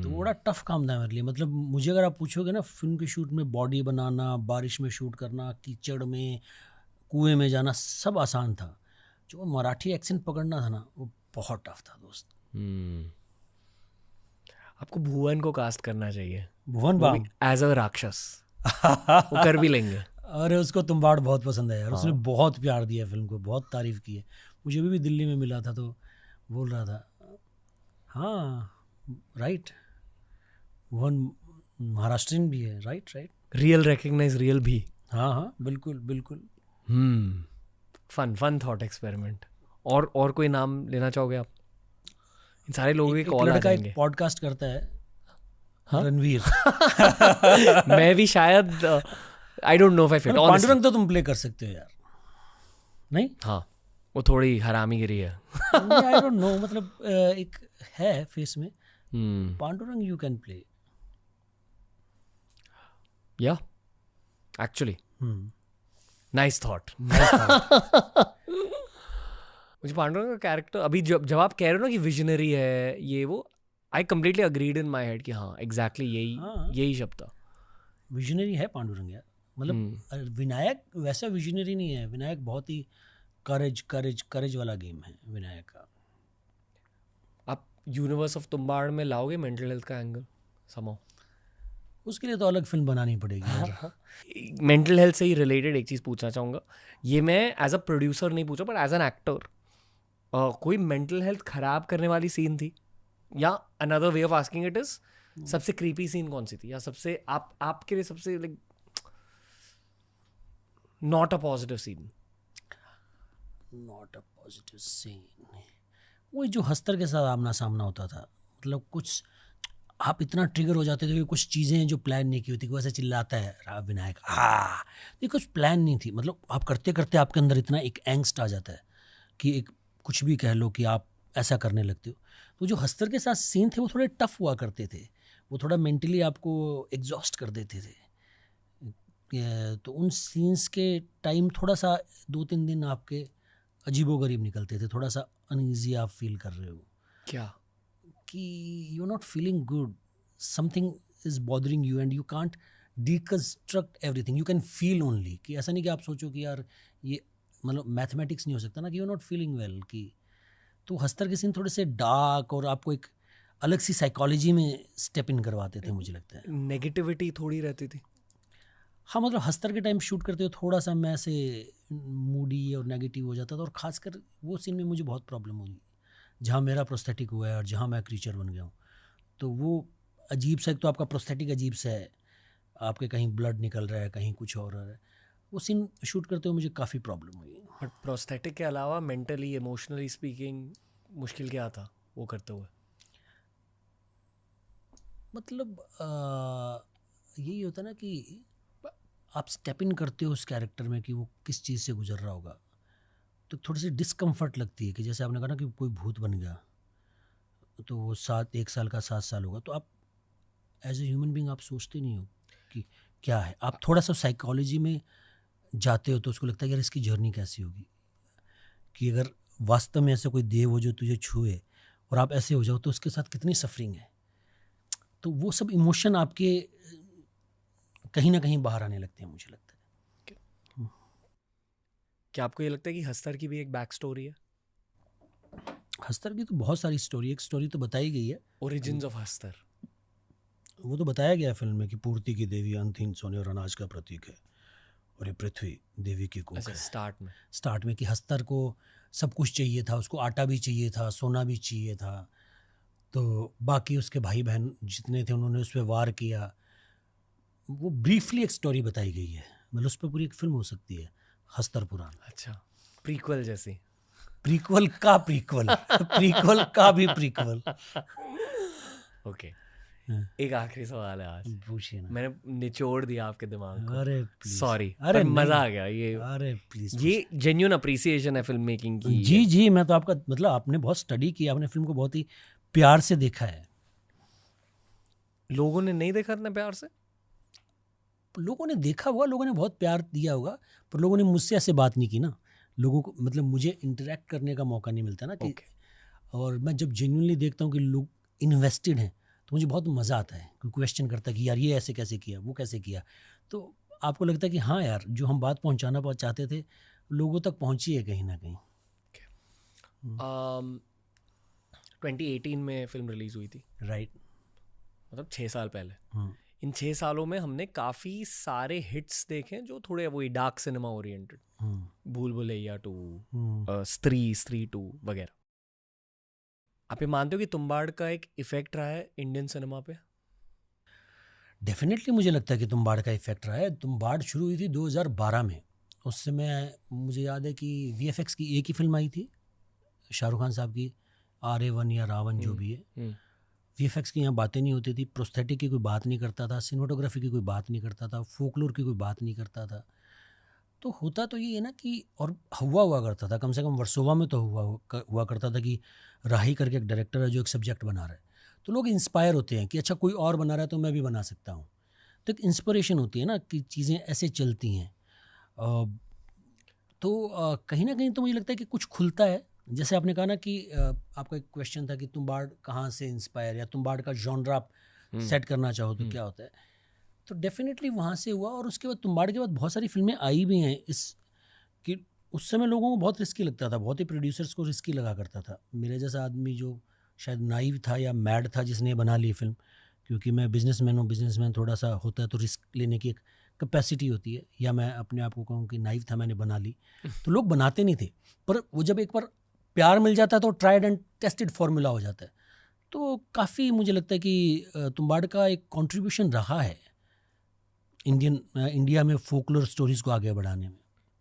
तो बड़ा टफ काम था मेरे लिए। मतलब मुझे अगर आप पूछोगे ना, फिल्म के शूट में बॉडी बनाना, बारिश में शूट करना, कीचड़ में, कुएं में जाना, सब आसान था। जो मराठी एक्सेंट पकड़ना था ना, वो बहुत टफ था दोस्त। आपको भुवन को कास्ट करना चाहिए। भुवन बाम एज अ राक्षस वो कर भी लेंगे। अरे उसको तुम्बाड़ बहुत पसंद है यार। उसने बहुत प्यार दिया फिल्म को, बहुत तारीफ की है। मुझे भी दिल्ली में मिला था तो बोल रहा था, हाँ राइट, भुवन महाराष्ट्रियन भी है। राइट। रियल रिकग्नाइज रियल भी। हाँ बिल्कुल बिल्कुल। Fun thought experiment. और कोई नाम लेना चाहोगे आप? इन सारे लोगों के कॉल आ जाएंगे। एक पॉडकास्ट करता है, रणवीर। मैं भी शायद, I don't know if I fit. Pandurang तो तुम प्ले कर सकते हो यार, नहीं? हाँ, वो थोड़ी हरामीगिरी है। आई डोंट नो, मतलब एक है फेस में। Pandurang you can play. या एक्चुअली नाइस थॉट। मुझे पांडुरंग का कैरेक्टर अभी जब आप कह रहे हो ना कि विजनरी है ये वो, I completely agreed in my head कि हाँ एग्जैक्टली यही शब्द था। विजनरी है पांडुरंग यार। मतलब विनायक वैसा विजनरी नहीं है। विनायक बहुत ही करेज वाला गेम है विनायक का। आप यूनिवर्स ऑफ तुम्बाड़ में लाओगे मेंटल हेल्थ का एंगल समझो? उसके लिए तो अलग फिल्म बनानी पड़ेगी यार। मेंटल हेल्थ से ही रिलेटेड एक चीज़ पूछना चाहूँगा। ये मैं एज अ प्रोड्यूसर नहीं पूछा, पर एज एन एक्टर, कोई मेंटल हेल्थ खराब करने वाली सीन थी? या another way of asking it is, सबसे क्रीपी सीन कौन सी थी? या सबसे आपके लिए सबसे like not a positive scene? Not a positive scene वही जो हस्तर के साथ आमना सामना होता था। मतलब कुछ आप इतना ट्रिगर हो जाते थे कि कुछ चीज़ें जो प्लान नहीं की होती, कि वैसे चिल्लाता है विनायक, ये कुछ प्लान नहीं थी। मतलब आप करते करते आपके अंदर इतना एक एंगस्ट आ जाता है कि एक कुछ भी कह लो कि आप ऐसा करने लगते हो। तो जो हस्तर के साथ सीन थे वो थोड़े टफ हुआ करते थे, वो थोड़ा मेंटली आपको एग्जॉस्ट कर देते थे। तो उन सीन्स के टाइम थोड़ा सा 2-3 दिन आपके अजीबोगरीब निकलते थे। थोड़ा सा अनईजी आप फील कर रहे हो, क्या कि you are not feeling good, something is bothering you and you can't deconstruct everything, you can feel only. कि ऐसा नहीं कि आप सोचो कि यार ये मतलब मैथमेटिक्स नहीं हो सकता ना कि you are not feeling well. कि तो हस्तर के सीन थोड़े से डार्क और आपको एक अलग सी साइकोलॉजी में स्टेप इन करवाते थे, मुझे लगता है। नेगेटिविटी थोड़ी रहती थी। हाँ, मतलब हस्तर के टाइम शूट करते हो थोड़ा सा मैं से मूडी और नेगेटिव हो जाता था। और ख़ासकर वो सीन में मुझे बहुत प्रॉब्लम हुई जहाँ मेरा प्रोस्थेटिक हुआ है और जहाँ मैं क्रीचर बन गया हूँ। तो वो अजीब सा, एक तो आपका प्रोस्थेटिक अजीब सा है, आपके कहीं ब्लड निकल रहा है, कहीं कुछ और है। वो सीन शूट करते हुए मुझे काफ़ी प्रॉब्लम हुई। बट प्रोस्थेटिक के अलावा मेंटली इमोशनली स्पीकिंग मुश्किल क्या था वो करते हुए? मतलब यही होता ना कि आप स्टेप इन करते हो उस कैरेक्टर में कि वो किस चीज़ से गुजर रहा होगा, तो थोड़ी सी डिस्कम्फर्ट लगती है। कि जैसे आपने कहा ना कि कोई भूत बन गया, तो वो 1 साल का 7 साल होगा, तो आप एज ए ह्यूमन बीइंग आप सोचते नहीं हो कि क्या है, आप थोड़ा सा साइकोलॉजी में जाते हो तो उसको लगता है यार इसकी जर्नी कैसी होगी, कि अगर वास्तव में ऐसा कोई देव हो जो तुझे छुए और आप ऐसे हो जाओ तो उसके साथ कितनी सफरिंग है। तो वो सब इमोशन आपके कहीं ना कहीं बाहर आने लगते हैं, मुझे लगता है। क्या आपको ये लगता है कि हस्तर की भी एक बैक स्टोरी है? हस्तर की तो बहुत सारी स्टोरी, एक स्टोरी तो बताई गई है, ओरिजिन्स ऑफ हस्तर। वो तो बताया गया है फिल्म में कि पूर्ति की देवी अंतहीन सोने और अनाज का प्रतीक है और ये पृथ्वी देवी की कोख अच्छा, है। स्टार्ट में कि हस्तर को सब कुछ चाहिए था, उसको आटा भी चाहिए था, सोना भी चाहिए था, तो बाकी उसके भाई बहन जितने थे उन्होंने उस पर वार किया। वो ब्रीफली एक स्टोरी बताई गई है, मतलब उस पर पूरी एक फिल्म हो सकती है, हस्तर पुराण। अच्छा, प्रीक्वल जैसी। प्रीक्वल का प्रीक्वल प्रीक्वल का भी प्रीक्वल। ओके, एक आखिरी सवाल है आज, पूछिए ना। मैंने निचोड़ दिया आपके दिमाग को, अरे प्लीज, सॉरी, अरे पर मजा आ गया ये। अरे प्लीज, ये जेन्युइन अप्रिसिएशन है फिल्म मेकिंग की। जी जी, मैं तो आपका मतलब आपने बहुत स्टडी किया, आपने फिल्म को बहुत ही प्यार से देखा है। लोगों ने नहीं देखा इतने प्यार से? लोगों ने देखा होगा, लोगों ने बहुत प्यार दिया होगा, पर लोगों ने मुझसे ऐसे बात नहीं की ना। लोगों को मतलब मुझे इंटरेक्ट करने का मौका नहीं मिलता ना कि और मैं जब जेन्युइनली देखता हूँ कि लोग इन्वेस्टेड हैं तो मुझे बहुत मज़ा आता है। कोई क्वेश्चन करता है कि यार ये ऐसे कैसे किया, वो कैसे किया, तो आपको लगता है कि हाँ यार जो हम बात पहुँचाना चाहते थे लोगों तक पहुँची है कहीं ना कहीं। 2018 में फिल्म रिलीज हुई थी, राइट, मतलब 6 साल पहले। इन 6 सालों में हमने काफ़ी सारे हिट्स देखे जो थोड़े वही डार्क सिनेमा ओरिएंटेड, भूल भुलैया 2, स्त्री 2 वगैरह। आप ये मानते हो कि तुम्बाड़ का एक इफेक्ट रहा है इंडियन सिनेमा पे? डेफिनेटली मुझे लगता है कि तुम्बाड़ का इफेक्ट रहा है। तुम्बाड़ शुरू हुई थी 2012 में। उस समय मुझे याद है कि VFX की एक ही फिल्म आई थी शाहरुख खान साहब की, RA1 या रावण जो भी है। VFX की यहाँ बातें नहीं होती थी, प्रोस्थेटिक की कोई बात नहीं करता था, सिनेमाटोग्राफी की कोई बात नहीं करता था, फोकलोर की कोई बात नहीं करता था। तो होता तो ये है ना कि और हुआ करता था, कम से कम वर्सोवा में तो हुआ करता था कि राही करके एक डायरेक्टर है जो एक सब्जेक्ट बना रहा है, तो लोग इंस्पायर होते हैं कि अच्छा कोई और बना रहा है तो मैं भी बना सकता हूँ। तो एक इंस्पिरेशन होती है ना कि चीज़ें ऐसे चलती हैं। तो कहीं ना कहीं तो मुझे लगता है कि कुछ खुलता है। जैसे आपने कहा ना कि आपका एक क्वेश्चन था कि तुम्बाड़ कहाँ से इंस्पायर, या तुम्बाड़ का जॉनर आप सेट करना चाहो तो क्या होता है, तो डेफिनेटली वहाँ से हुआ। और उसके बाद तुम्बाड़ के बाद बहुत सारी फिल्में आई भी हैं इस कि उस समय लोगों को बहुत रिस्की लगता था, बहुत ही प्रोड्यूसर्स को रिस्की लगा करता था। मेरे जैसा आदमी जो शायद नाइव था या मैड था जिसने बना ली फिल्म, क्योंकि मैं बिजनेसमैन हूँ, बिजनेसमैन थोड़ा सा होता है तो रिस्क लेने की एक कैपेसिटी होती है, या मैं अपने आप को कहूँ कि नाइव था, मैंने बना ली। तो लोग बनाते नहीं थे, पर वो जब एक बार प्यार मिल जाता है तो ट्राइड एंड टेस्टेड फॉर्मूला हो जाता है। तो काफ़ी मुझे लगता है कि तुम्बाड़ का एक कंट्रीब्यूशन रहा है इंडिया में फोकलोर स्टोरीज को आगे बढ़ाने में।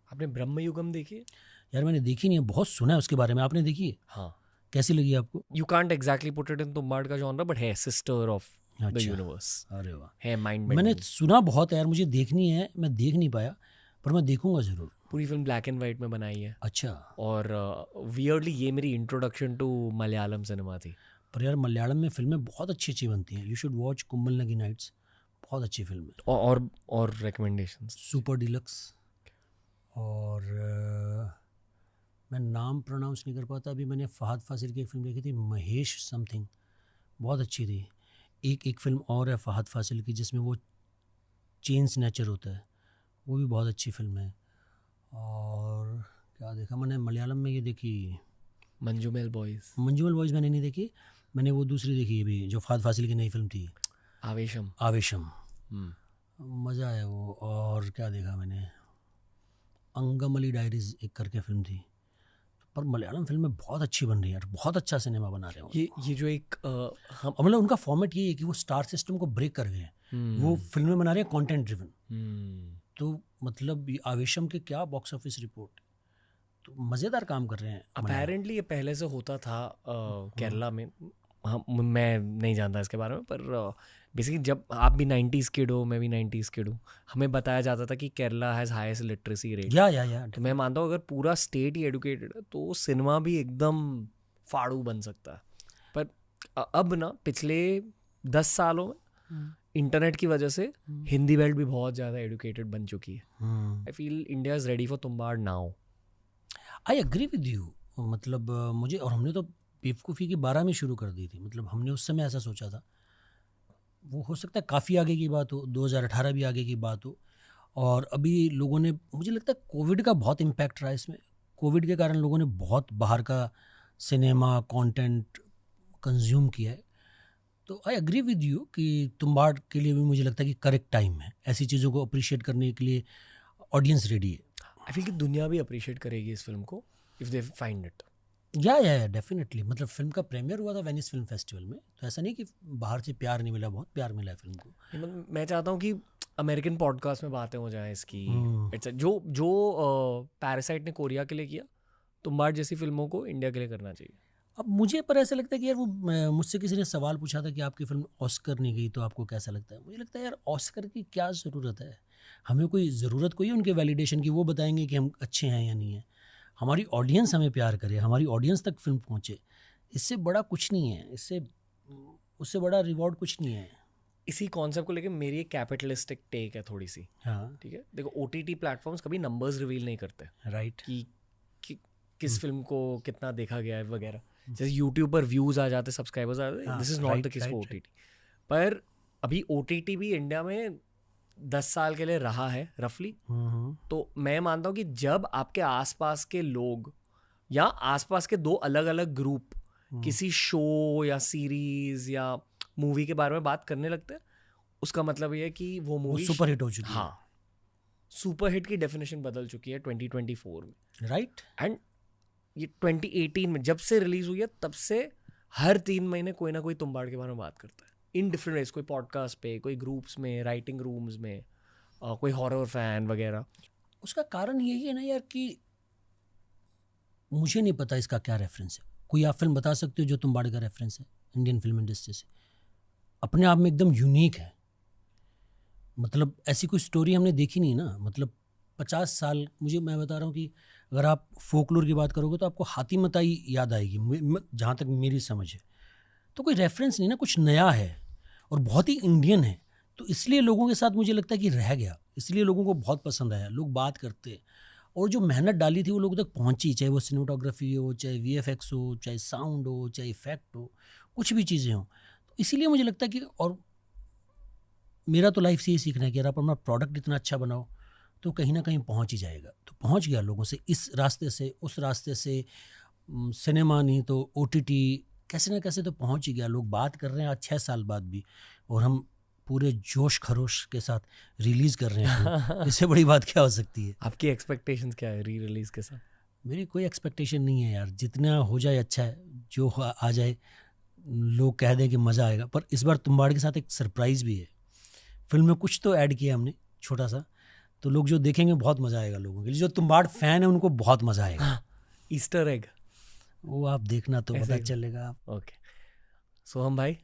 आपने ब्रह्मयुगम देखी है? यार मैंने देखी नहीं है, बहुत सुना है उसके बारे में। आपने देखी है? हाँ। कैसी लगी आपको? You can't exactly put it in Tumbbad का जॉनर, बट है सिस्टर ऑफ द यूनिवर्स। अरे वाह, है माइंड। मैंने सुना बहुत है यार, मुझे देखनी है, मैं देख नहीं पाया, पर मैं देखूंगा जरूर। पूरी फिल्म ब्लैक एंड वाइट में बनाई है। अच्छा। और वियर्डली ये मेरी इंट्रोडक्शन टू मलयालम सिनेमा थी। पर यार मलयालम में फिल्में बहुत अच्छी अच्छी बनती हैं, you should watch Kumbhal Negi nights, बहुत अच्छी फिल्म है। और रिकमेंडेशंस सुपर डिलक्स, और मैं नाम प्रोनाउंस नहीं कर पाता अभी। मैंने फहद फासिल की एक फिल्म देखी थी, महेश समथिंग, बहुत अच्छी थी। एक फिल्म और है फहद फासिल की जिसमें वो चेन स्नैचर होता है, वो भी बहुत अच्छी फिल्म है। और क्या देखा मैंने मलयालम में, ये देखी मंजूमेल बॉयज़। मंजूमेल बॉयज़ मैंने नहीं देखी, मैंने वो दूसरी देखी अभी जो फहद फासिल की नई फिल्म थी, आवेशम। मज़ा आया वो। और क्या देखा मैंने, अंगमली डायरीज एक करके फिल्म थी। पर मलयालम फिल्में बहुत अच्छी बन रही है यार, बहुत अच्छा सिनेमा बना रहे हैं ये जो एक मतलब उनका फॉर्मेट ये है कि वो स्टार सिस्टम को ब्रेक कर गए हैं, वो फिल्में बना रहे हैं कंटेंट ड्रिवन। तो मतलब आवेशम के क्या बॉक्स ऑफिस रिपोर्ट, तो मज़ेदार काम कर रहे हैं। अपेरेंटली ये पहले से होता था केरला में, मैं नहीं जानता इसके बारे में, पर बेसिकली जब आप भी 90s किड हो, मैं भी 90s किड हूँ, हमें बताया जाता था कि Kerala has highest literacy rate. या तो मैं मानता हूँ अगर पूरा स्टेट ही एडुकेटेड है तो सिनेमा भी एकदम फाड़ू बन सकता है। पर अब ना पिछले 10 सालों में इंटरनेट की वजह से हिंदी बेल्ट भी बहुत ज़्यादा एडुकेटेड बन चुकी है. I feel India is ready for Tumbbad now. I agree with you. मतलब मुझे, और हमने तो बेवकूफ़ी की 12 में शुरू कर दी थी. मतलब हमने उस समय ऐसा सोचा था. वो हो सकता है काफ़ी आगे की बात हो, 2018 भी आगे की बात हो. और अभी लोगों ने, मुझे लगता है कोविड का बहुत इम्पैक्ट रहा है इसमें. कोविड के कारण लोगों ने बहुत बाहर का सिनेमा कंटेंट कंज्यूम किया है. तो आई एग्री विद यू कि तुम्बाड़ के लिए भी मुझे लगता है कि करेक्ट टाइम है. ऐसी चीज़ों को अप्रिशिएट करने के लिए ऑडियंस रेडी है. आई फील कि दुनिया भी अप्रिशिएट करेगी इस फिल्म को इफ़ दे फाइंड इट. या डेफिनेटली. मतलब फिल्म का प्रीमियर हुआ था वेनिस फिल्म फेस्टिवल में, तो ऐसा नहीं कि बाहर से प्यार नहीं मिला, बहुत प्यार मिला है फिल्म को. मैं चाहता हूँ कि अमेरिकन पॉडकास्ट में बातें हो जाएं इसकी. इट्स जो पैरासाइट ने कोरिया के लिए किया, तुम्बाड़ जैसी फिल्मों को इंडिया के लिए करना चाहिए. अब मुझे पर ऐसा लगता है कि यार, वो मुझसे किसी ने सवाल पूछा था कि आपकी फिल्म ऑस्कर नहीं गई तो आपको कैसा लगता है. मुझे लगता है यार, ऑस्कर की क्या ज़रूरत है. हमें कोई ज़रूरत कोई है उनके वैलिडेशन की. वो बताएंगे कि हम अच्छे हैं या नहीं है. हमारी ऑडियंस हमें प्यार करे, हमारी ऑडियंस तक फिल्म पहुँचे. इससे बड़ा कुछ नहीं है. उससे बड़ा रिवॉर्ड कुछ नहीं है. इसी कॉन्सेप्ट को लेके मेरी एक कैपिटलिस्टिक टेक है थोड़ी सी. हाँ, ठीक है. देखो, OTT प्लेटफॉर्म्स कभी नंबर्स रिवील नहीं करते. राइट. कि किस फिल्म को कितना देखा गया है वगैरह. जैसे यूट्यूब पर व्यूज़ आ जाते, सब्सक्राइबर्स आ जाते, this is not the case for OTT. पर अभी OTT भी इंडिया में 10 साल के लिए रहा है रफली. तो मैं मानता हूँ कि जब आपके आसपास के लोग या आसपास के दो अलग अलग ग्रुप किसी शो या सीरीज या मूवी के बारे में बात करने लगते हैं, उसका मतलब ये है कि वो मूवी सुपर हिट हो चुकी है. हाँ, सुपर हिट की डेफिनेशन बदल चुकी है 2024 में. राइट. एंड ये 2018 में जब से रिलीज हुई है, तब से हर 3 महीने कोई ना कोई तुम्बाड़ के बारे में बात करता है इन डिफरेंट वेज. कोई पॉडकास्ट पे, कोई ग्रुप्स में, राइटिंग रूम्स में, कोई हॉरर फैन वगैरह. उसका कारण यही है ना यार कि मुझे नहीं पता इसका क्या रेफरेंस है. कोई आप फिल्म बता सकते हो जो तुम्बाड़ का रेफरेंस है इंडियन फिल्म इंडस्ट्री से? अपने आप में एकदम यूनिक है. मतलब ऐसी कोई स्टोरी हमने देखी नहीं ना. मतलब 50 साल, मैं बता रहा हूँ कि अगर आप फोकलोर की बात करोगे तो आपको हाथी मताई याद आएगी, जहाँ तक मेरी समझ है. तो कोई रेफरेंस नहीं ना, कुछ नया है और बहुत ही इंडियन है. तो इसलिए लोगों के साथ मुझे लगता है कि रह गया. इसलिए लोगों को बहुत पसंद आया. लोग बात करते, और जो मेहनत डाली थी वो लोगों तक पहुंची. चाहे वो सिनेमाटोग्राफी हो, चाहे VFX हो, चाहे साउंड हो, चाहे इफेक्ट हो, कुछ भी चीज़ें हों. तो इसीलिए मुझे लगता है कि, और मेरा तो लाइफ से ये सीखना है कि अगर आप अपना प्रोडक्ट इतना अच्छा बनाओ तो कहीं ना कहीं पहुंच ही जाएगा. तो पहुंच गया लोगों से, इस रास्ते से, उस रास्ते से. सिनेमा नहीं तो OTT, कैसे ना कैसे तो पहुंच ही गया. लोग बात कर रहे हैं आज 6 साल बाद भी, और हम पूरे जोश खरोश के साथ रिलीज़ कर रहे हैं. इससे बड़ी बात क्या हो सकती है? आपकी एक्सपेक्टेशंस क्या है री रिलीज के साथ? मेरी कोई एक्सपेक्टेशन नहीं है यार. जितना हो जाए अच्छा है, जो आ जाए. लोग कह दें कि मज़ा आएगा. पर इस बार तुम्बाड़ के साथ एक सरप्राइज़ भी है. फिल्म में कुछ तो ऐड किया हमने छोटा सा, तो लोग जो देखेंगे बहुत मज़ा आएगा लोगों के लिए. जो तुम्बाड़ फैन है उनको बहुत मज़ा आएगा. ईस्टर एग वो आप देखना तो पता चलेगा. ओके. सोहम भाई,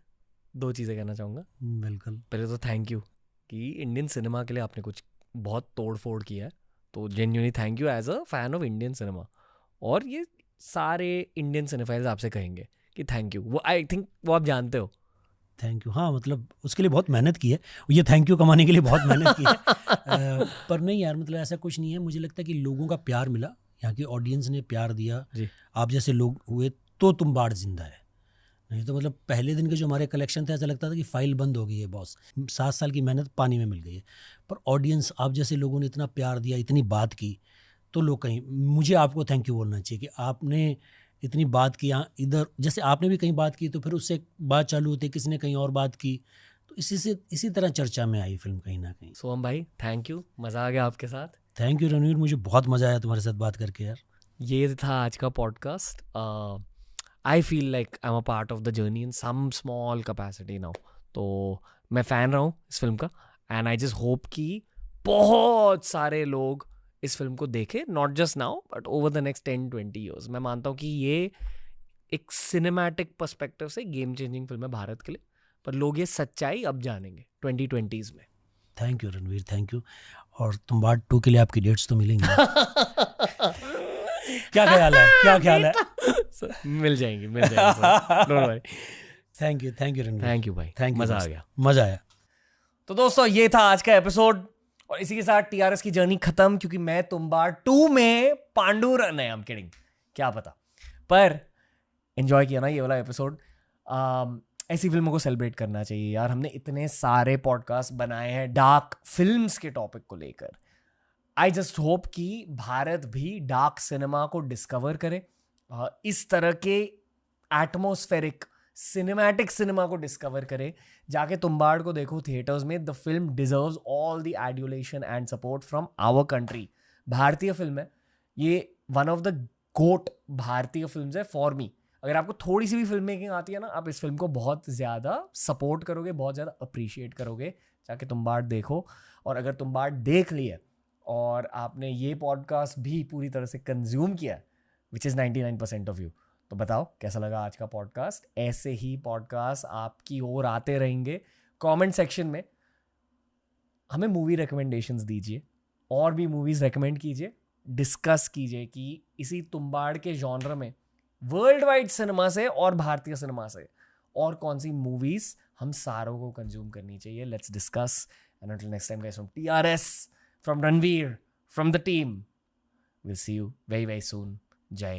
2 चीज़ें कहना चाहूँगा. बिल्कुल. पहले तो थैंक यू कि इंडियन सिनेमा के लिए आपने कुछ बहुत तोड़ फोड़ किया है. तो genuinely thank you as a fan of Indian cinema. और ये सारे इंडियन सिनेफाइल्स आपसे कहेंगे कि थैंक यू. वो आई थिंक वो आप जानते हो. Thank you. हाँ, मतलब उसके लिए बहुत मेहनत की है. ये थैंक यू कमाने के लिए बहुत मेहनत की है. पर नहीं यार, मतलब ऐसा कुछ नहीं है. मुझे लगता है कि लोगों का प्यार मिला, यहाँ की ऑडियंस ने प्यार दिया जी. आप जैसे लोग हुए तो तुम्बाड़ जिंदा है. नहीं तो मतलब पहले दिन के जो हमारे कलेक्शन थे, ऐसा लगता था कि फाइल बंद हो गई है बॉस. 7 साल की मेहनत पानी में मिल गई है. पर ऑडियंस, आप जैसे लोगों ने इतना प्यार दिया, इतनी बात की, तो लोग कहीं, मुझे आपको थैंक यू बोलना चाहिए कि आपने इतनी बात की. यहाँ इधर जैसे आपने भी कहीं बात की तो फिर उससे बात चालू होती, किसी ने कहीं और बात की, तो इसी तरह चर्चा में आई फिल्म कहीं ना कहीं. सोहम भाई थैंक यू, मज़ा आ गया आपके साथ. थैंक यू रणवीर, मुझे बहुत मज़ा आया तुम्हारे साथ बात करके यार. ये था आज का podcast. I feel like I am a part of the journey in some small capacity now. तो मैं फ़ैन रहा हूँ इस फिल्म का, एंड आई जस्ट होप कि बहुत सारे लोग इस फिल्म को देखें, not just now but over the next 10-20 years. मैं मानता हूँ कि ये एक सिनेमैटिक पर्सपेक्टिव से गेम चेंजिंग फिल्म है भारत के लिए, पर लोग ये सच्चाई अब जानेंगे 2020s में. Thank you Ranveer, thank you. और तुम्बाड़ 2 के लिए आपकी डेट्स तो मिलेंगी. क्या ख्याल है, क्या ख्याल है? मिल जाएंगी. Don't worry. Thank you Ranveer. Thank you भाई, थैंक यू. मज़ा आ गया. मज़ा आया. तो दोस्तों ये था आज का एपिसोड और इसी के साथ टीआरएस की जर्नी खत्म, क्योंकि मैं तुम्बाड़ 2 में पांडुर नहीं, आई एम किडिंग, क्या पता, पर एंजॉय किया ना ये वाला एपिसोड। ऐसी फिल्मों को सेलिब्रेट करना चाहिए यार। हमने इतने सारे पॉडकास्ट बनाए हैं डार्क फिल्म्स के टॉपिक को लेकर। आई जस्ट होप कि भारत भी डार्क सिनेमा को डिस्कवर करे, इस तरह के एटमॉस्फेरिक सिनेमैटिक सिनेमा को डिस्कवर करे। जाके तुम्बाड़ को देखो थिएटर्स में। The film deserves all the adulation and support from our country. भारतीय फिल्म है ये, वन ऑफ द गोट भारतीय फिल्म्स है फॉर मी। अगर आपको थोड़ी सी भी फिल्म मेकिंग आती है ना, आप इस फिल्म को बहुत ज़्यादा सपोर्ट करोगे, बहुत ज़्यादा अप्रिशिएट करोगे। जाके तुम्बाड़ देखो। और अगर तुम्बाड़ देख लिया और आपने ये पॉडकास्ट भी पूरी तरह से कंज्यूम किया, विच इज़ 99% ऑफ यू, तो बताओ कैसा लगा आज का पॉडकास्ट। ऐसे ही पॉडकास्ट आपकी ओर आते रहेंगे। कमेंट सेक्शन में हमें मूवी रिकमेंडेशंस दीजिए, और भी मूवीज़ रेकमेंड कीजिए, डिस्कस कीजिए कि इसी तुम्बाड़ के जॉनर में वर्ल्ड वाइड सिनेमा से और भारतीय सिनेमा से और कौन सी मूवीज़ हम सारों को कंज्यूम करनी चाहिए। Let's discuss and until next time guys, from TRS, from Ranveer, from the team, we'll see you very very soon. Jai